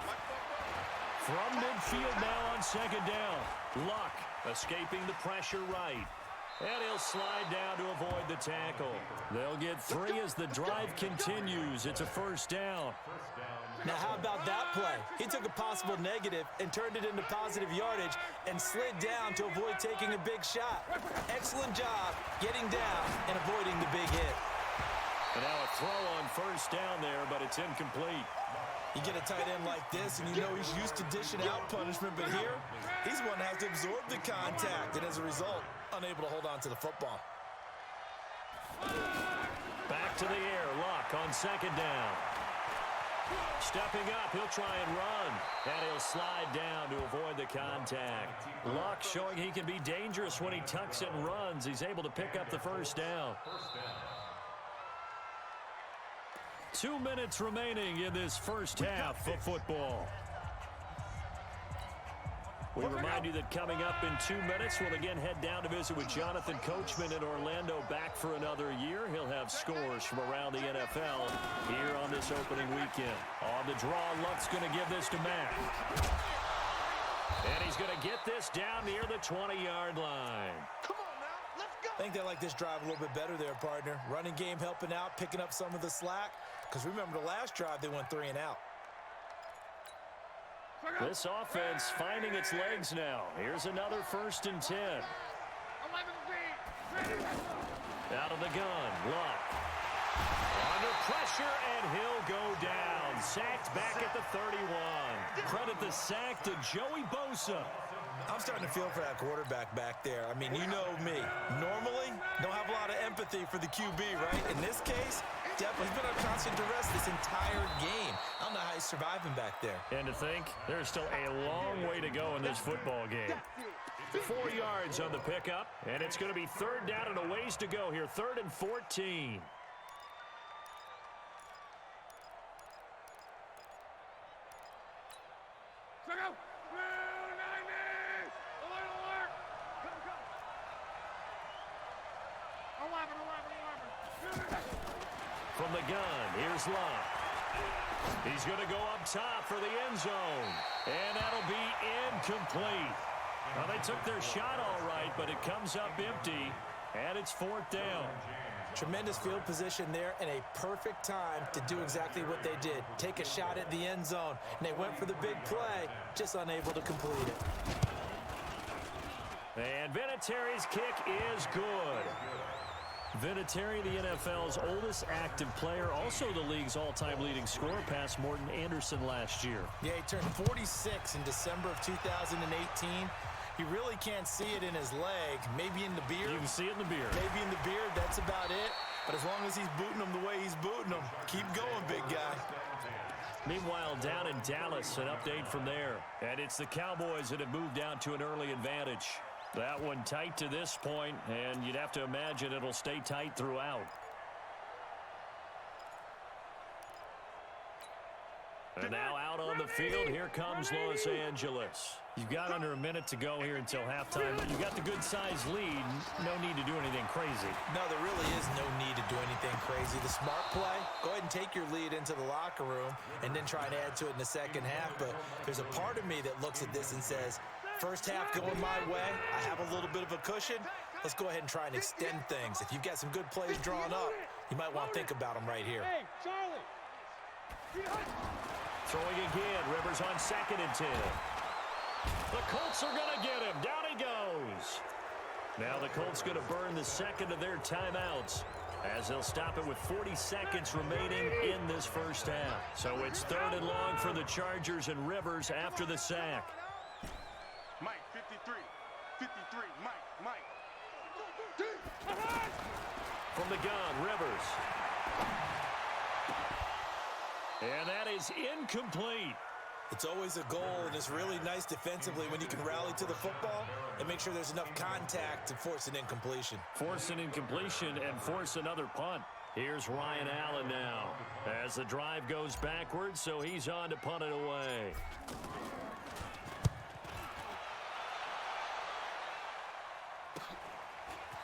From midfield now on second down. Luck escaping the pressure right. And he'll slide down to avoid the tackle. They'll get 3 as the drive continues. It's a first down. Now, how about that play? He took a possible negative and turned it into positive yardage and slid down to avoid taking a big shot. Excellent job getting down and avoiding the big hit. And now a throw on first down there, but it's incomplete. You get a tight end like this, and you know he's used to dishing out punishment, but here, he's one that has to absorb the contact, and as a result, unable to hold on to the football. Back to the air, Luck on second down. Stepping up, he'll try and run, and he'll slide down to avoid the contact. Luck showing he can be dangerous when he tucks it and runs. He's able to pick up the first down. 2 minutes remaining in this first half of football. We remind you that coming up in 2 minutes, we'll again head down to visit with Jonathan Coachman in Orlando, back for another year. He'll have scores from around the NFL here on this opening weekend. On the draw, Luck's going to give this to Mack. And he's going to get this down near the 20-yard line. Come on now, let's go. I think they like this drive a little bit better there, partner. Running game helping out, picking up some of the slack. Because remember, the last drive, they went 3 and out. This offense finding its legs now. Here's another 1st and 10. 11 feet. Out of the gun, Luck. Under pressure, and he'll go down. Sacked back at the 31. Credit the sack to Joey Bosa. I'm starting to feel for that quarterback back there. I mean, you know me. Normally, don't have a lot of empathy for the QB, right? In this case, definitely he's been on constant duress this entire game. I don't know how he's surviving back there. And to think, there's still a long way to go in this football game. 4 yards on the pickup, and it's going to be 3rd down and a ways to go here. 3rd and 14. From the gun, here's Luck. He's going to go up top for the end zone. And that'll be incomplete. Well, they took their shot all right, but it comes up empty, and it's 4th down. Tremendous field position there and a perfect time to do exactly what they did. Take a shot at the end zone. And they went for the big play, just unable to complete it. And Vinatieri's kick is good. Vinatieri, the NFL's oldest active player, also the league's all-time leading scorer, past Morton Anderson last year. Yeah, he turned 46 in December of 2018. You really can't see it in his leg, maybe in the beard. You can see it in the beard. Maybe in the beard, that's about it. But as long as he's booting them the way he's booting them, keep going, big guy. Meanwhile, down in Dallas, an update from there. And it's the Cowboys that have moved down to an early advantage. That one tight to this point, and you'd have to imagine it'll stay tight throughout. And now out on the field, here comes Los Angeles. You've got under a minute to go here until halftime. You've got the good-sized lead. No need to do anything crazy. No, there really is no need to do anything crazy. The smart play, go ahead and take your lead into the locker room and then try and add to it in the second half. But there's a part of me that looks at this and says, first half going my way, I have a little bit of a cushion. Let's go ahead and try and extend things. If you've got some good plays drawn up, you might want to think about them right here. Hey, Charlie. Throwing again, Rivers on 2nd and 10. The Colts are going to get him. Down he goes. Now the Colts going to burn the second of their timeouts as they'll stop it with 40 seconds remaining in this first half. So it's 3rd and long for the Chargers and Rivers after the sack. Mike, 53. 53, Mike. From the gun, Rivers. And that is incomplete. It's always a goal, and it's really nice defensively when you can rally to the football and make sure there's enough contact to force an incompletion. Force an incompletion and force another punt. Here's Ryan Allen now as the drive goes backwards, so he's on to punt it away.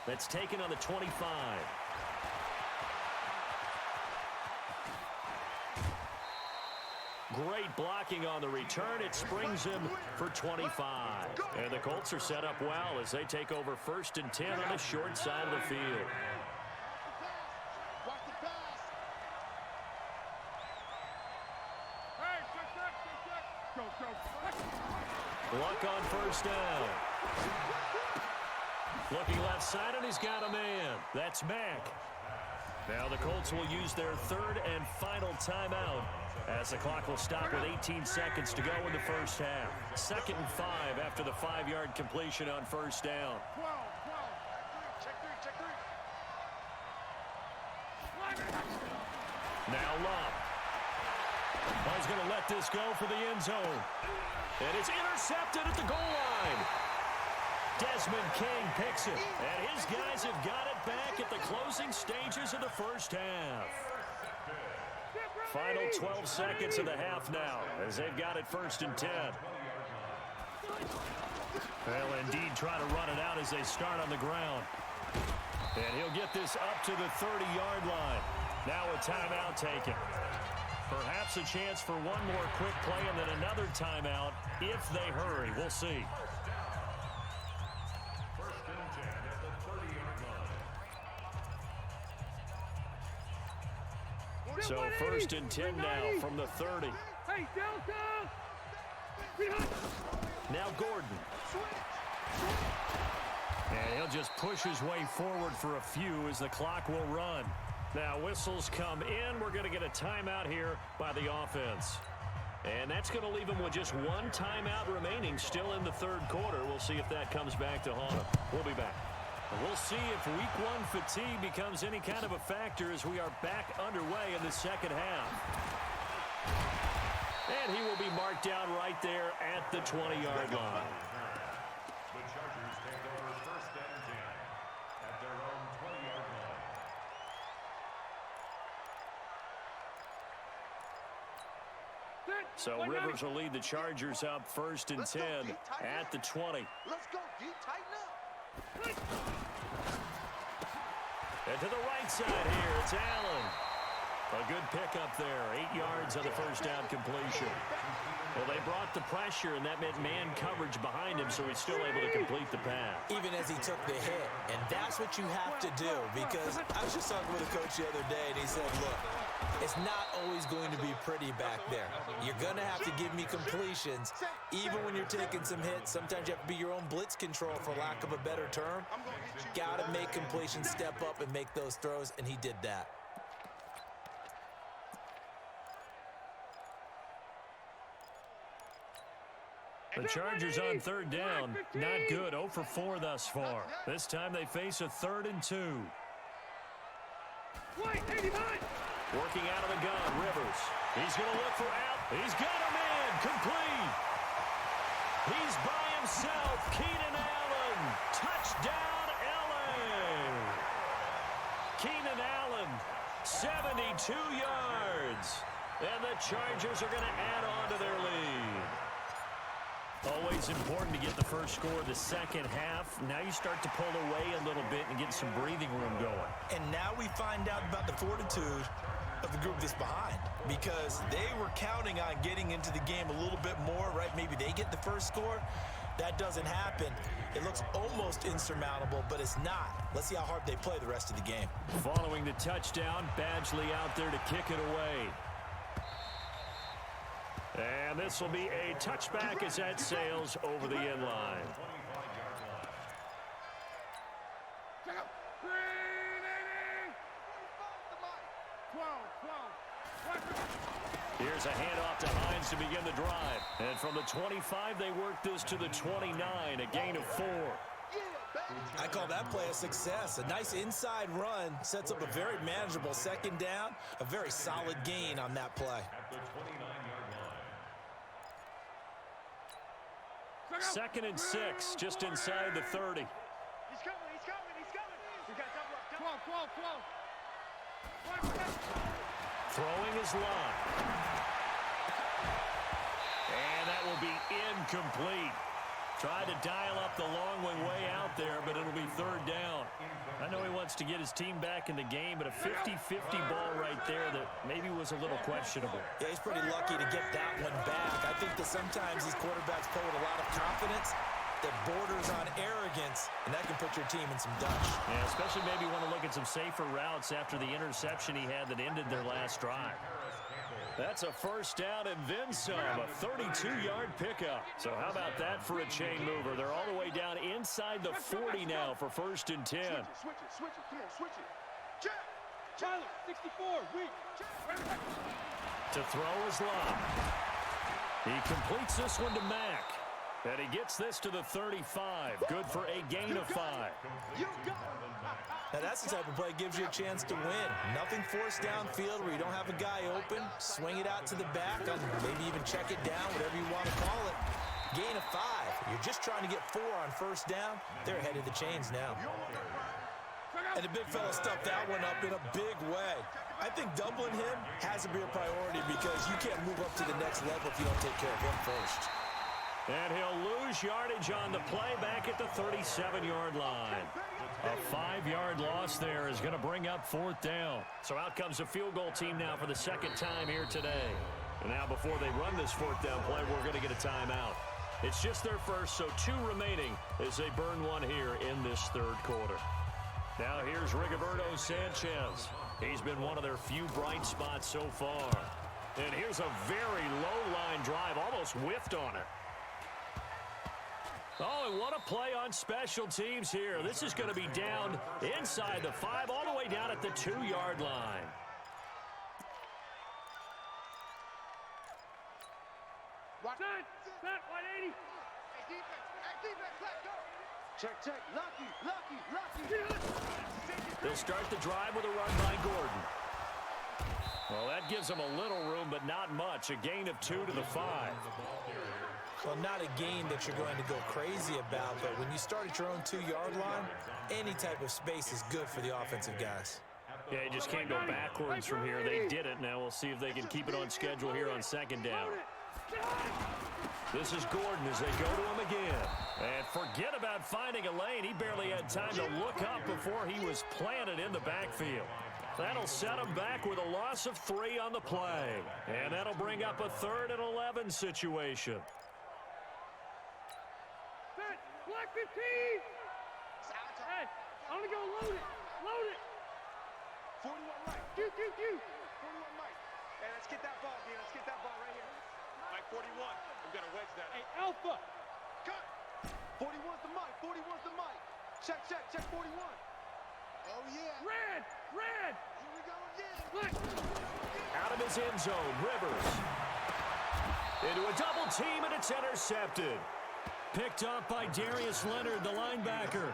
That's taken on the 25. Great blocking on the return. It springs him for 25. And the Colts are set up well as they take over 1st and 10 on the short side of the field. Watch the pass. Hey, check. Go. Luck on 1st down. Looking left side, and he's got a man. That's Mack. Now the Colts will use their 3rd and final timeout as the clock will stop with 18 seconds to go in the first half. 2nd and 5 after the 5-yard completion on 1st down. 12. Check three. Now Love. He's going to let this go for the end zone. And it's intercepted at the goal line. Desmond King picks it, and his guys have got it back at the closing stages of the first half. Final 12 seconds of the half now as they've got it 1st and 10. They'll indeed try to run it out as they start on the ground. And he'll get this up to the 30-yard line. Now a timeout taken. Perhaps a chance for one more quick play and then another timeout if they hurry. We'll see. So 1st and 10 now from the 30. Hey, Delta! Behind. Now Gordon. And he'll just push his way forward for a few as the clock will run. Now whistles come in. We're going to get a timeout here by the offense. And that's going to leave them with just one timeout remaining still in the 3rd quarter. We'll see if that comes back to haunt them. We'll be back. We'll see if week 1 fatigue becomes any kind of a factor as we are back underway in the second half. And he will be marked down right there at the 20-yard line. The Chargers take over 1st and 10 at their own 20-yard line. So Rivers will lead the Chargers up 1st and 10 at the 20. Let's go, D. Tighten up. And to the right side here, it's Allen. A good pickup there, 8 yards on the 1st down completion. Well, they brought the pressure, and that meant man coverage behind him, so he's still able to complete the pass. Even as he took the hit. And that's what you have to do, because I was just talking with a coach the other day, and he said, look, it's not always going to be pretty back there. You're going to have to give me completions. Even when you're taking some hits, sometimes you have to be your own blitz control, for lack of a better term. Got to make completions, step up, and make those throws, and he did that. The Chargers on 3rd down, not good, 0 for 4 thus far. This time they face a 3rd and 2. Wait, 89! Working out of the gun, Rivers. He's going to look for out. He's got a man, complete. He's by himself, Keenan Allen. Touchdown, LA. Keenan Allen, 72 yards. And the Chargers are going to add on to their lead. Always important to get the first score of the second half. Now you start to pull away a little bit and get some breathing room going. And now we find out about the fortitude of the group that's behind, because they were counting on getting into the game a little bit more, right? Maybe they get the first score. That doesn't happen. It looks almost insurmountable, but it's not. Let's see how hard they play the rest of the game. Following the touchdown, Badgley out there to kick it away. And this will be a touchback as that sails over the end line. Check out. 12. Here's a handoff to Hines to begin the drive. And from the 25, they work this to the 29, a gain of 4. I call that play a success. A nice inside run sets up a very manageable 2nd down, a very solid gain on that play. At the 29-yard line. 2nd and 6, just inside the 30. He's coming, he's coming, he's coming. We got double up. 12. Throwing is line. And that will be incomplete. Tried to dial up the long way out there, but it'll be 3rd down. I know he wants to get his team back in the game, but a 50-50 ball right there that maybe was a little questionable. Yeah, he's pretty lucky to get that one back. I think that sometimes these quarterbacks play with a lot of confidence that borders on arrogance, and that can put your team in some dutch. Yeah, especially maybe want to look at some safer routes after the interception he had that ended their last drive. That's a 1st down and then some, a 32-yard pickup. So how about that for a chain mover? They're all the way down inside the 40 now for 1st and 10. Switch it, come on, switch it. Check. Tyler, 64, weak. To throw is Love. He completes this one to Mack. And he gets this to the 35. Good for a gain of 5. You got it. Now, that's the type of play that gives you a chance to win. Nothing forced downfield where you don't have a guy open. Swing it out to the back, maybe even check it down, whatever you want to call it. Gain of 5. You're just trying to get 4 on 1st down. They're ahead of the chains now. And the big fella stuffed that one up in a big way. I think doubling him has to be a priority because you can't move up to the next level if you don't take care of him first. And he'll lose yardage on the play back at the 37-yard line. A 5-yard loss there is going to bring up 4th down. So out comes the field goal team now for the 2nd time here today. And now before they run this 4th down play, we're going to get a timeout. It's just their first, so 2 remaining as they burn one here in this 3rd quarter. Now here's Rigoberto Sanchez. He's been one of their few bright spots so far. And here's a very low-line drive, almost whiffed on it. Oh, and what a play on special teams here. This is going to be down inside the 5, all the way down at the 2-yard line. Set, 180. Hey, defense, let's go. Check. Lucky. They'll start the drive with a run by Gordon. Well, that gives them a little room, but not much. A gain of 2 to the 5. Well, not a gain that you're going to go crazy about, but when you start at your own 2-yard line, any type of space is good for the offensive guys. Yeah, he just can't go backwards from here. They did it. Now we'll see if they can keep it on schedule here on 2nd down. This is Gordon as they go to him again. And forget about finding a lane. He barely had time to look up before he was planted in the backfield. That'll set him back with a loss of 3 on the play. And that'll bring up a 3rd and 11 situation. Set, black 15. Hey, I'm going to go load it. 41 right. Q. 41 Mike. Hey, let's get that ball, D. Let's get that ball right here. Mike 41. I'm going to wedge that. Hey, Alpha. Cut. 41's the Mike. 41's the Mike. Check. 41. Oh, yeah. Red. Here we go again. Black. Out of his end zone, Rivers. Into a double team, and it's intercepted. Picked up by Darius Leonard, the linebacker.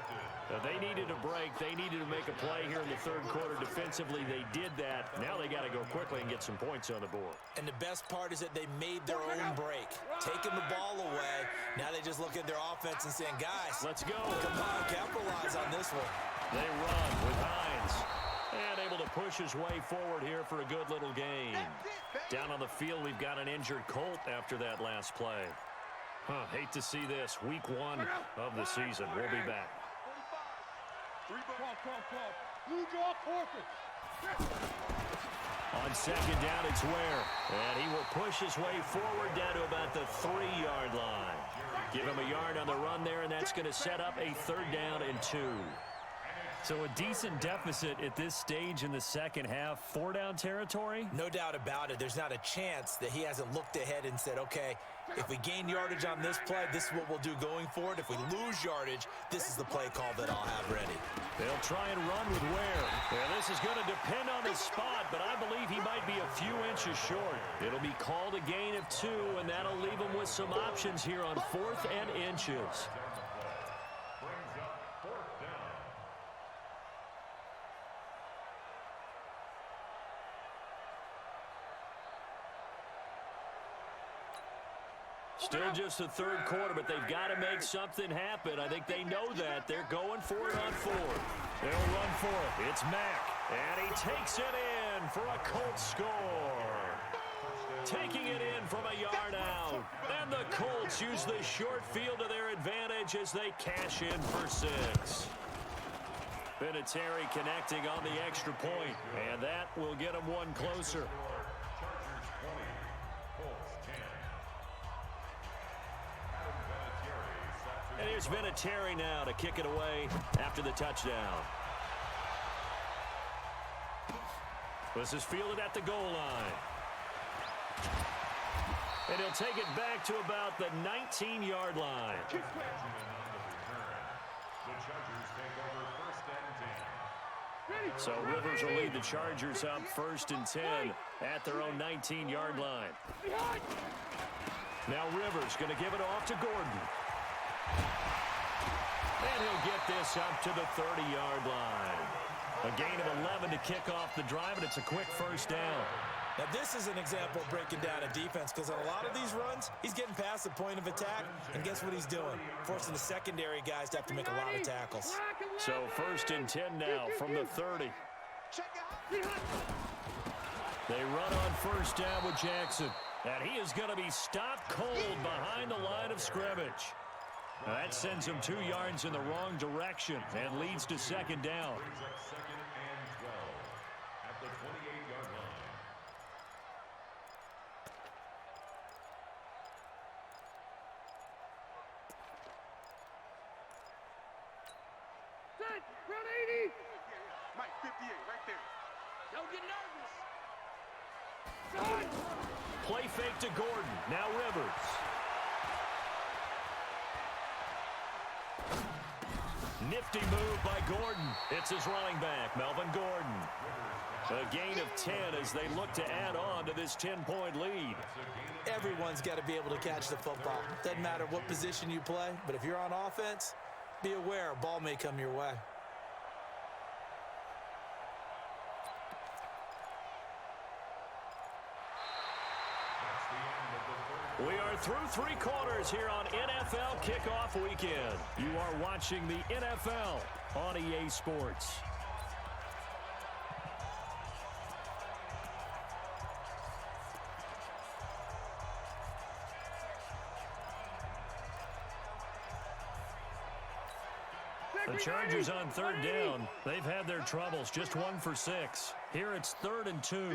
They needed a break. They needed to make a play here in the 3rd quarter defensively. They did that. Now they got to go quickly and get some points on the board. And the best part is that they made their own break. Taking the ball away. Now they just look at their offense and saying, guys, Let's go. come on, capitalize on this one. They run with Hines. And able to push his way forward here for a good little gain. Down on the field, we've got an injured Colt after that last play. Hate to see this. Week 1 of the season. We'll be back. 12. Blue jaw corpus. On 2nd down, it's Ware. And he will push his way forward down to about the 3-yard line. Give him a yard on the run there, and that's going to set up a 3rd down and 2. So a decent deficit at this stage in the 2nd half. 4-down territory? No doubt about it. There's not a chance that he hasn't looked ahead and said, okay, if we gain yardage on this play, this is what we'll do going forward. If we lose yardage, this is the play call that I'll have ready. They'll try and run with Ware. Yeah, this is going to depend on the spot, but I believe he might be a few inches short. It'll be called a gain of 2, and that'll leave him with some options here on 4th and inches. Brings up 4th down. Still just the third quarter, but they've got to make something happen. I think they know that. They're going for it on fourth. They'll run for it. It's Mack, and he takes it in for a Colts score. Taking it in from a yard out. And the Colts use the short field to their advantage as they cash in for 6. Vinatieri connecting on the extra point, and that will get them one closer. Chargers 20, Colts 10. And here's Vinatieri now to kick it away after the touchdown. This is fielded at the goal line. And he'll take it back to about the 19-yard line. The Chargers take over first and 10. So Rivers will lead the Chargers up first and 10 at their own 19-yard line. Now Rivers going to give it off to Gordon. And he'll get this up to the 30-yard line. A gain of 11 to kick off the drive, and it's a quick first down. Now, this is an example of breaking down a defense because on a lot of these runs, he's getting past the point of attack, and guess what he's doing? Forcing the secondary guys to have to make a lot of tackles. So first and 10 now from the 30. They run on first down with Jackson, and he is going to be stopped cold behind the line of scrimmage. Now that sends him 2 yards in the wrong direction and leads to second down. Brings up second and 12 at the 28-yard line. Set, front 80. Mike, 58, right there. Don't get nervous. Play fake to Gordon. Now Rivers. Nifty move by Gordon. It's his running back, Melvin Gordon. A gain of 10 as they look to add on to this 10-point lead. Everyone's got to be able to catch the football. Doesn't matter what position you play, but if you're on offense, be aware a ball may come your way. We are through 3 quarters here on NFL Kickoff Weekend. You are watching the NFL on EA Sports. The Chargers on third down. They've had their troubles, just 1 for 6. Here it's 3rd and 2. 0.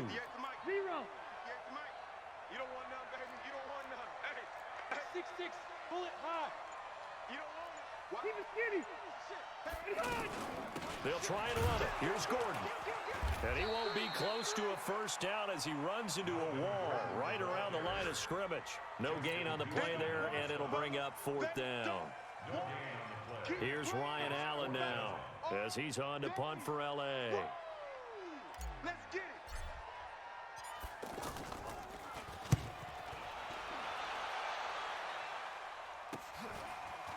You don't want none, baby. You don't want none. Hey, 6-6, pull it high. you don't want it. Why? Keep it skinny. They'll try and run it. Here's Gordon. And he won't be close to a first down as he runs into a wall right around the line of scrimmage. No gain on the play there, and it'll bring up 4th down. Here's Ryan Allen now as he's on to punt for LA. Let's get it.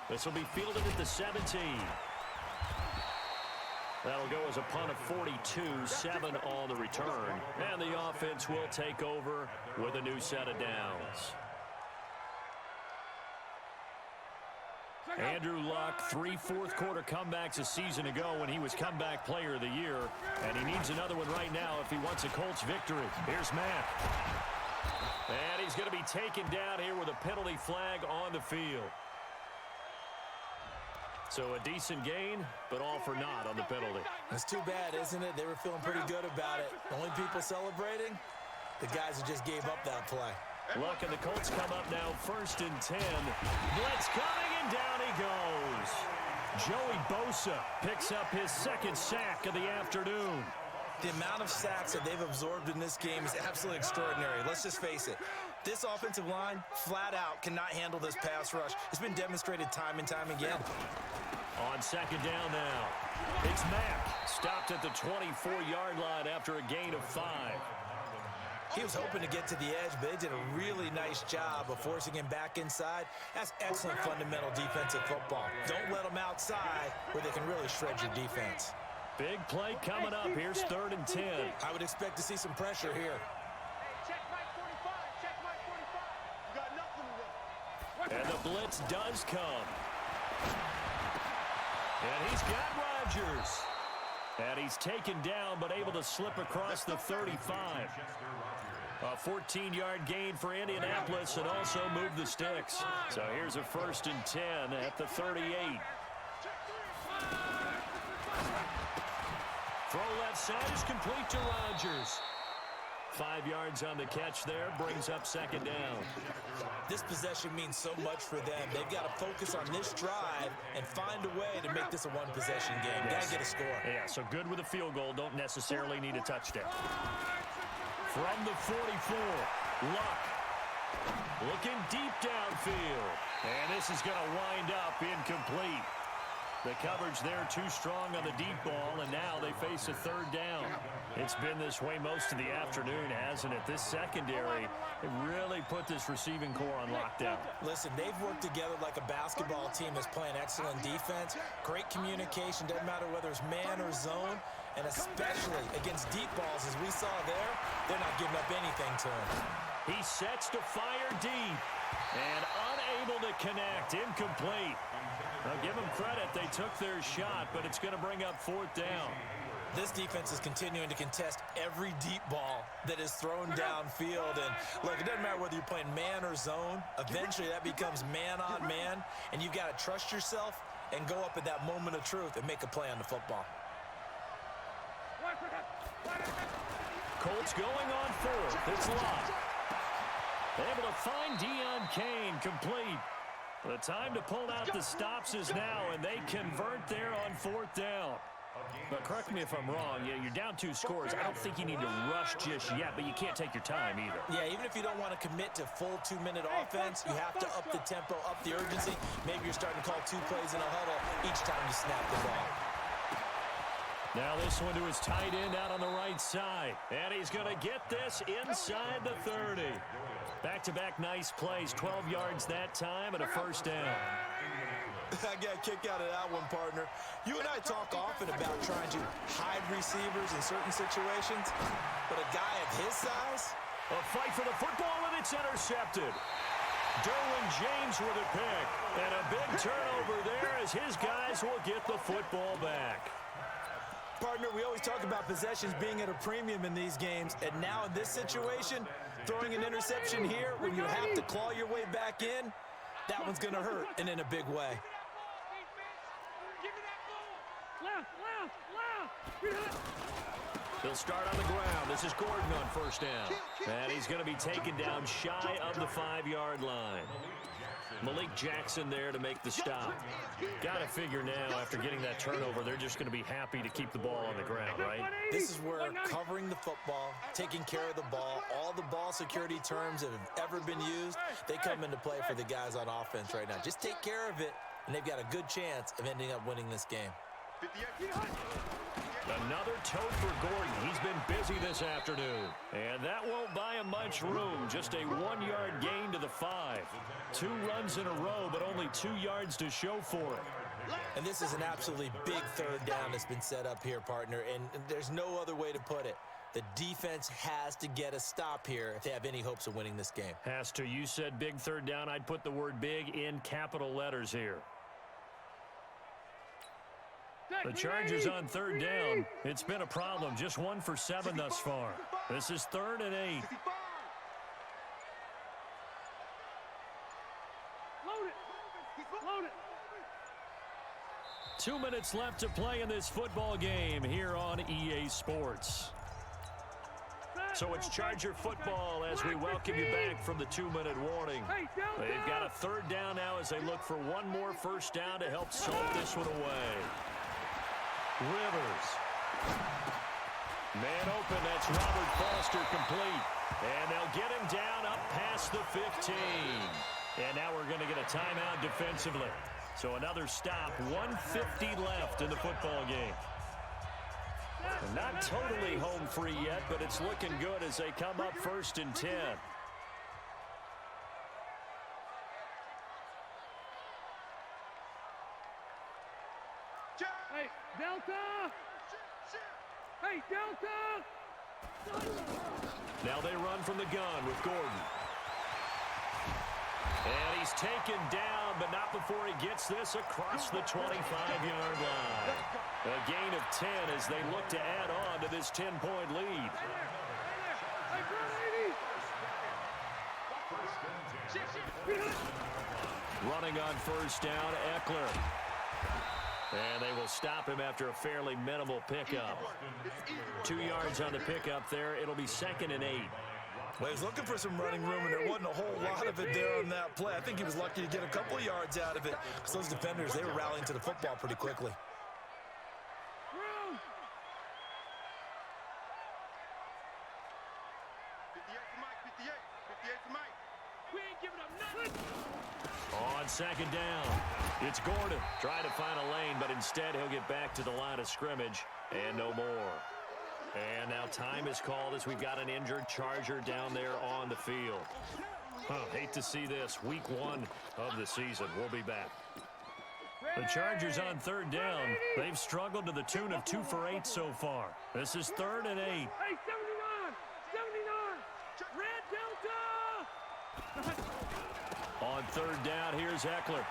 This will be fielded at the 17. That'll go as a punt of 42, 7 on the return. And the offense will take over with a new set of downs. Andrew Luck, 3 fourth-quarter comebacks a season ago when he was comeback player of the year. And he needs another one right now if he wants a Colts victory. Here's Mack. And he's going to be taken down here with a penalty flag on the field. So a decent gain, but all for naught on the penalty. It's too bad, isn't it? They were feeling pretty good about it. The only people celebrating, the guys who just gave up that play. Look, and the Colts come up now 1st and 10. Blitz coming, and down he goes. Joey Bosa picks up his 2nd sack of the afternoon. The amount of sacks that they've absorbed in this game is absolutely extraordinary. Let's just face it. This offensive line, flat out, cannot handle this pass rush. It's been demonstrated time and time again. On 2nd down now, it's Mack. Stopped at the 24-yard line after a gain of 5. He was hoping to get to the edge, but they did a really nice job of forcing him back inside. That's excellent fundamental defensive football. Don't let them outside where they can really shred your defense. Big play coming up. Here's 3rd and 10. I would expect to see some pressure here. Check Mike 45. Check Mike 45. You got nothing to run. The blitz does come. And he's got Rodgers. And he's taken down, but able to slip across the 35. A 14-yard gain for Indianapolis and also move the sticks. So here's a 1st and 10 at the 38. Throw left side is complete to Rodgers. 5 yards on the catch there, brings up 2nd down. This possession means so much for them. They've got to focus on this drive and find a way to make this a one-possession game. Got to get a score. Yeah, so good with a field goal. Don't necessarily need a touchdown. From the 44, Luck. Looking deep downfield. And this is going to wind up incomplete. The coverage there too strong on the deep ball, and now they face a 3rd down. It's been this way most of the afternoon, hasn't it? This secondary, it really put this receiving core on lockdown. Listen, they've worked together like a basketball team that's playing excellent defense. Great communication, doesn't matter whether it's man or zone, and especially against deep balls, as we saw there, they're not giving up anything to him. He sets to fire deep, and unable to connect, incomplete. Now, give them credit. They took their shot, but it's going to bring up 4th down. This defense is continuing to contest every deep ball that is thrown downfield. And, look, it doesn't matter whether you're playing man or zone. Eventually, that becomes man-on-man, and you've got to trust yourself and go up at that moment of truth and make a play on the football. Colts going on 4th. It's Locke. Able to find Deion Kane, complete. The time to pull out the stops is now, and they convert there on 4th down. But correct me if I'm wrong, you're down 2 scores. I don't think you need to rush just yet, but you can't take your time either. Yeah, even if you don't want to commit to full 2-minute offense, you have to up the tempo, up the urgency. Maybe you're starting to call 2 plays in a huddle each time you snap the ball. Now this one to his tight end out on the right side. And he's going to get this inside the 30. Back-to-back nice plays, 12 yards that time and a 1st down. I got a kick out of that one, partner. You and I talk often about trying to hide receivers in certain situations, but a guy of his size? A fight for the football, and it's intercepted. Derwin James with a pick, and a big turnover there as his guys will get the football back. Partner, we always talk about possessions being at a premium in these games, and now in this situation, throwing an interception here when you have to claw your way back in, that one's going to hurt, and in a big way. They'll start on the ground. This is Gordon on 1st down. And he's going to be taken down shy of the 5-yard line. Malik Jackson there to make the stop. Got to figure now, after getting that turnover, they're just going to be happy to keep the ball on the ground, right? This is where covering the football, taking care of the ball, all the ball security terms that have ever been used, they come into play for the guys on offense right now. Just take care of it, and they've got a good chance of ending up winning this game. Another tote for Gordon. He's been busy this afternoon. And that won't buy him much room. Just a 1-yard gain to the 5. 2 runs in a row, but only 2 yards to show for it. And this is an absolutely big 3rd down that's been set up here, partner. And there's no other way to put it. The defense has to get a stop here if they have any hopes of winning this game. Has to. You said big 3rd down. I'd put the word big in capital letters here. The Chargers on 3rd down. It's been a problem. Just 1 for 7 thus far. This is 3rd and 8. Load it. Load it. 2 minutes left to play in this football game here on EA Sports. So it's Charger football as we welcome you back from the 2-minute warning. They've got a 3rd down now as they look for 1 more 1st down to help salt this one away. Rivers. Man open, that's Robert Foster complete. And they'll get him down up past the 15. And now we're going to get a timeout defensively. So another stop, 1:50 left in the football game. Not totally home free yet, but it's looking good as they come up 1st and 10. Hey, Delta! Hey, Delta! Now they run from the gun with Gordon. And he's taken down, but not before he gets this across the 25-yard line. A gain of 10 as they look to add on to this 10-point lead. Running on first down, Eckler. And they will stop him after a fairly minimal pickup. 2 yards on the pickup there. It'll be 2nd and 8. Well, he was looking for some running room, and there wasn't a whole lot of it there on that play. I think he was lucky to get a couple of yards out of it because those defenders, they were rallying to the football pretty quickly. On 2nd down, it's Gordon trying to find a lane, but instead he'll get back to the line of scrimmage and no more. And now time is called as we've got an injured Charger down there on the field. Hate to see this. Week 1 of the season. We'll be back. The Chargers on 3rd down. They've struggled to the tune of 2 for 8 so far. This is 3rd and 8. Hey, 79! 79! Red Delta! On 3rd down, here's Eckler.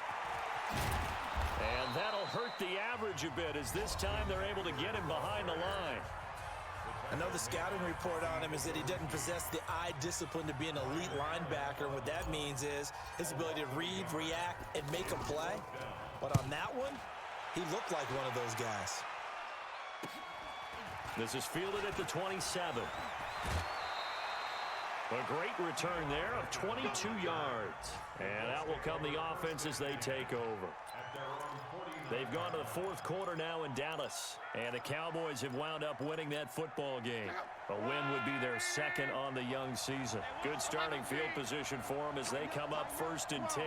And that'll hurt the average a bit as this time they're able to get him behind the line. I know the scouting report on him is that he doesn't possess the eye discipline to be an elite linebacker. And what that means is his ability to read, react, and make a play. But on that one, he looked like one of those guys. This is fielded at the 27. A great return there of 22 yards. And out will come the offense as they take over. They've gone to the 4th quarter now in Dallas. And the Cowboys have wound up winning that football game. A win would be their 2nd on the young season. Good starting field position for them as they come up 1st and 10.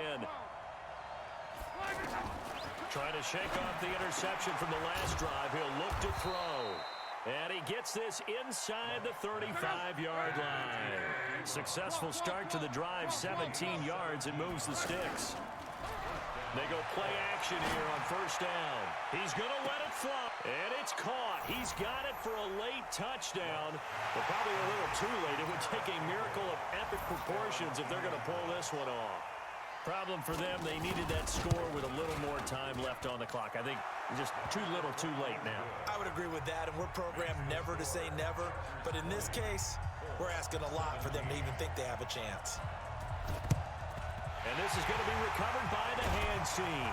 Trying to shake off the interception from the last drive. He'll look to throw. And he gets this inside the 35-yard line. Successful start to the drive, 17 yards, and moves the sticks. They go play action here on 1st down. He's going to let it fly. And it's caught. He's got it for a late touchdown. But probably a little too late. It would take a miracle of epic proportions if they're going to pull this one off. Problem for them, they needed that score with a little more time left on the clock. I think just too little too late now. I would agree with that, and we're programmed never to say never. But in this case, we're asking a lot for them to even think they have a chance. And this is going to be recovered by the hands team.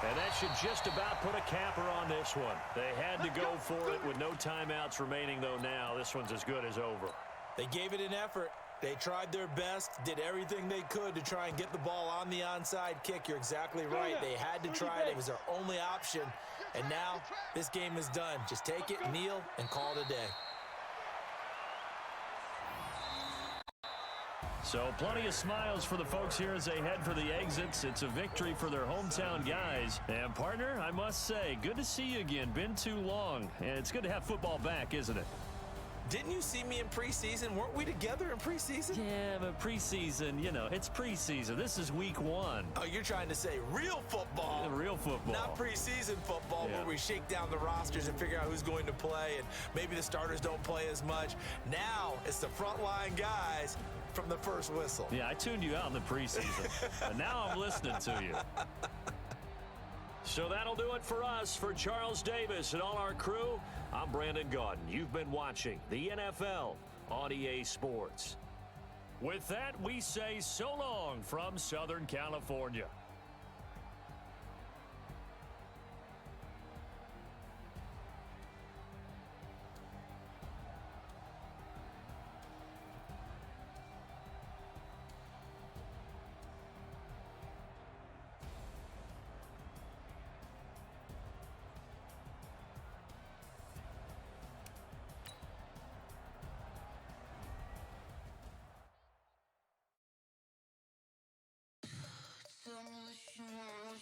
And that should just about put a capper on this one. They had to go for it with no timeouts remaining, though now. This one's as good as over. They gave it an effort. They tried their best, did everything they could to try and get the ball on the onside kick. You're exactly right. They had to try it. It was their only option. And now this game is done. Just take it, kneel, and call it a day. So plenty of smiles for the folks here as they head for the exits. It's a victory for their hometown guys. And partner, I must say, good to see you again. Been too long. And it's good to have football back, isn't it? Didn't you see me in preseason? Weren't we together in preseason? Yeah, but preseason, you know, it's preseason. This is week 1. Oh, you're trying to say real football. Real football. Not preseason football where we shake down the rosters and figure out who's going to play and maybe the starters don't play as much. Now it's the frontline guys from the first whistle. Yeah, I tuned you out in the preseason. And now I'm listening to you. So that'll do it for us. For Charles Davis and all our crew, I'm Brandon Gaudin. You've been watching the NFL on EA Sports. With that, we say so long from Southern California. Tell me what you want.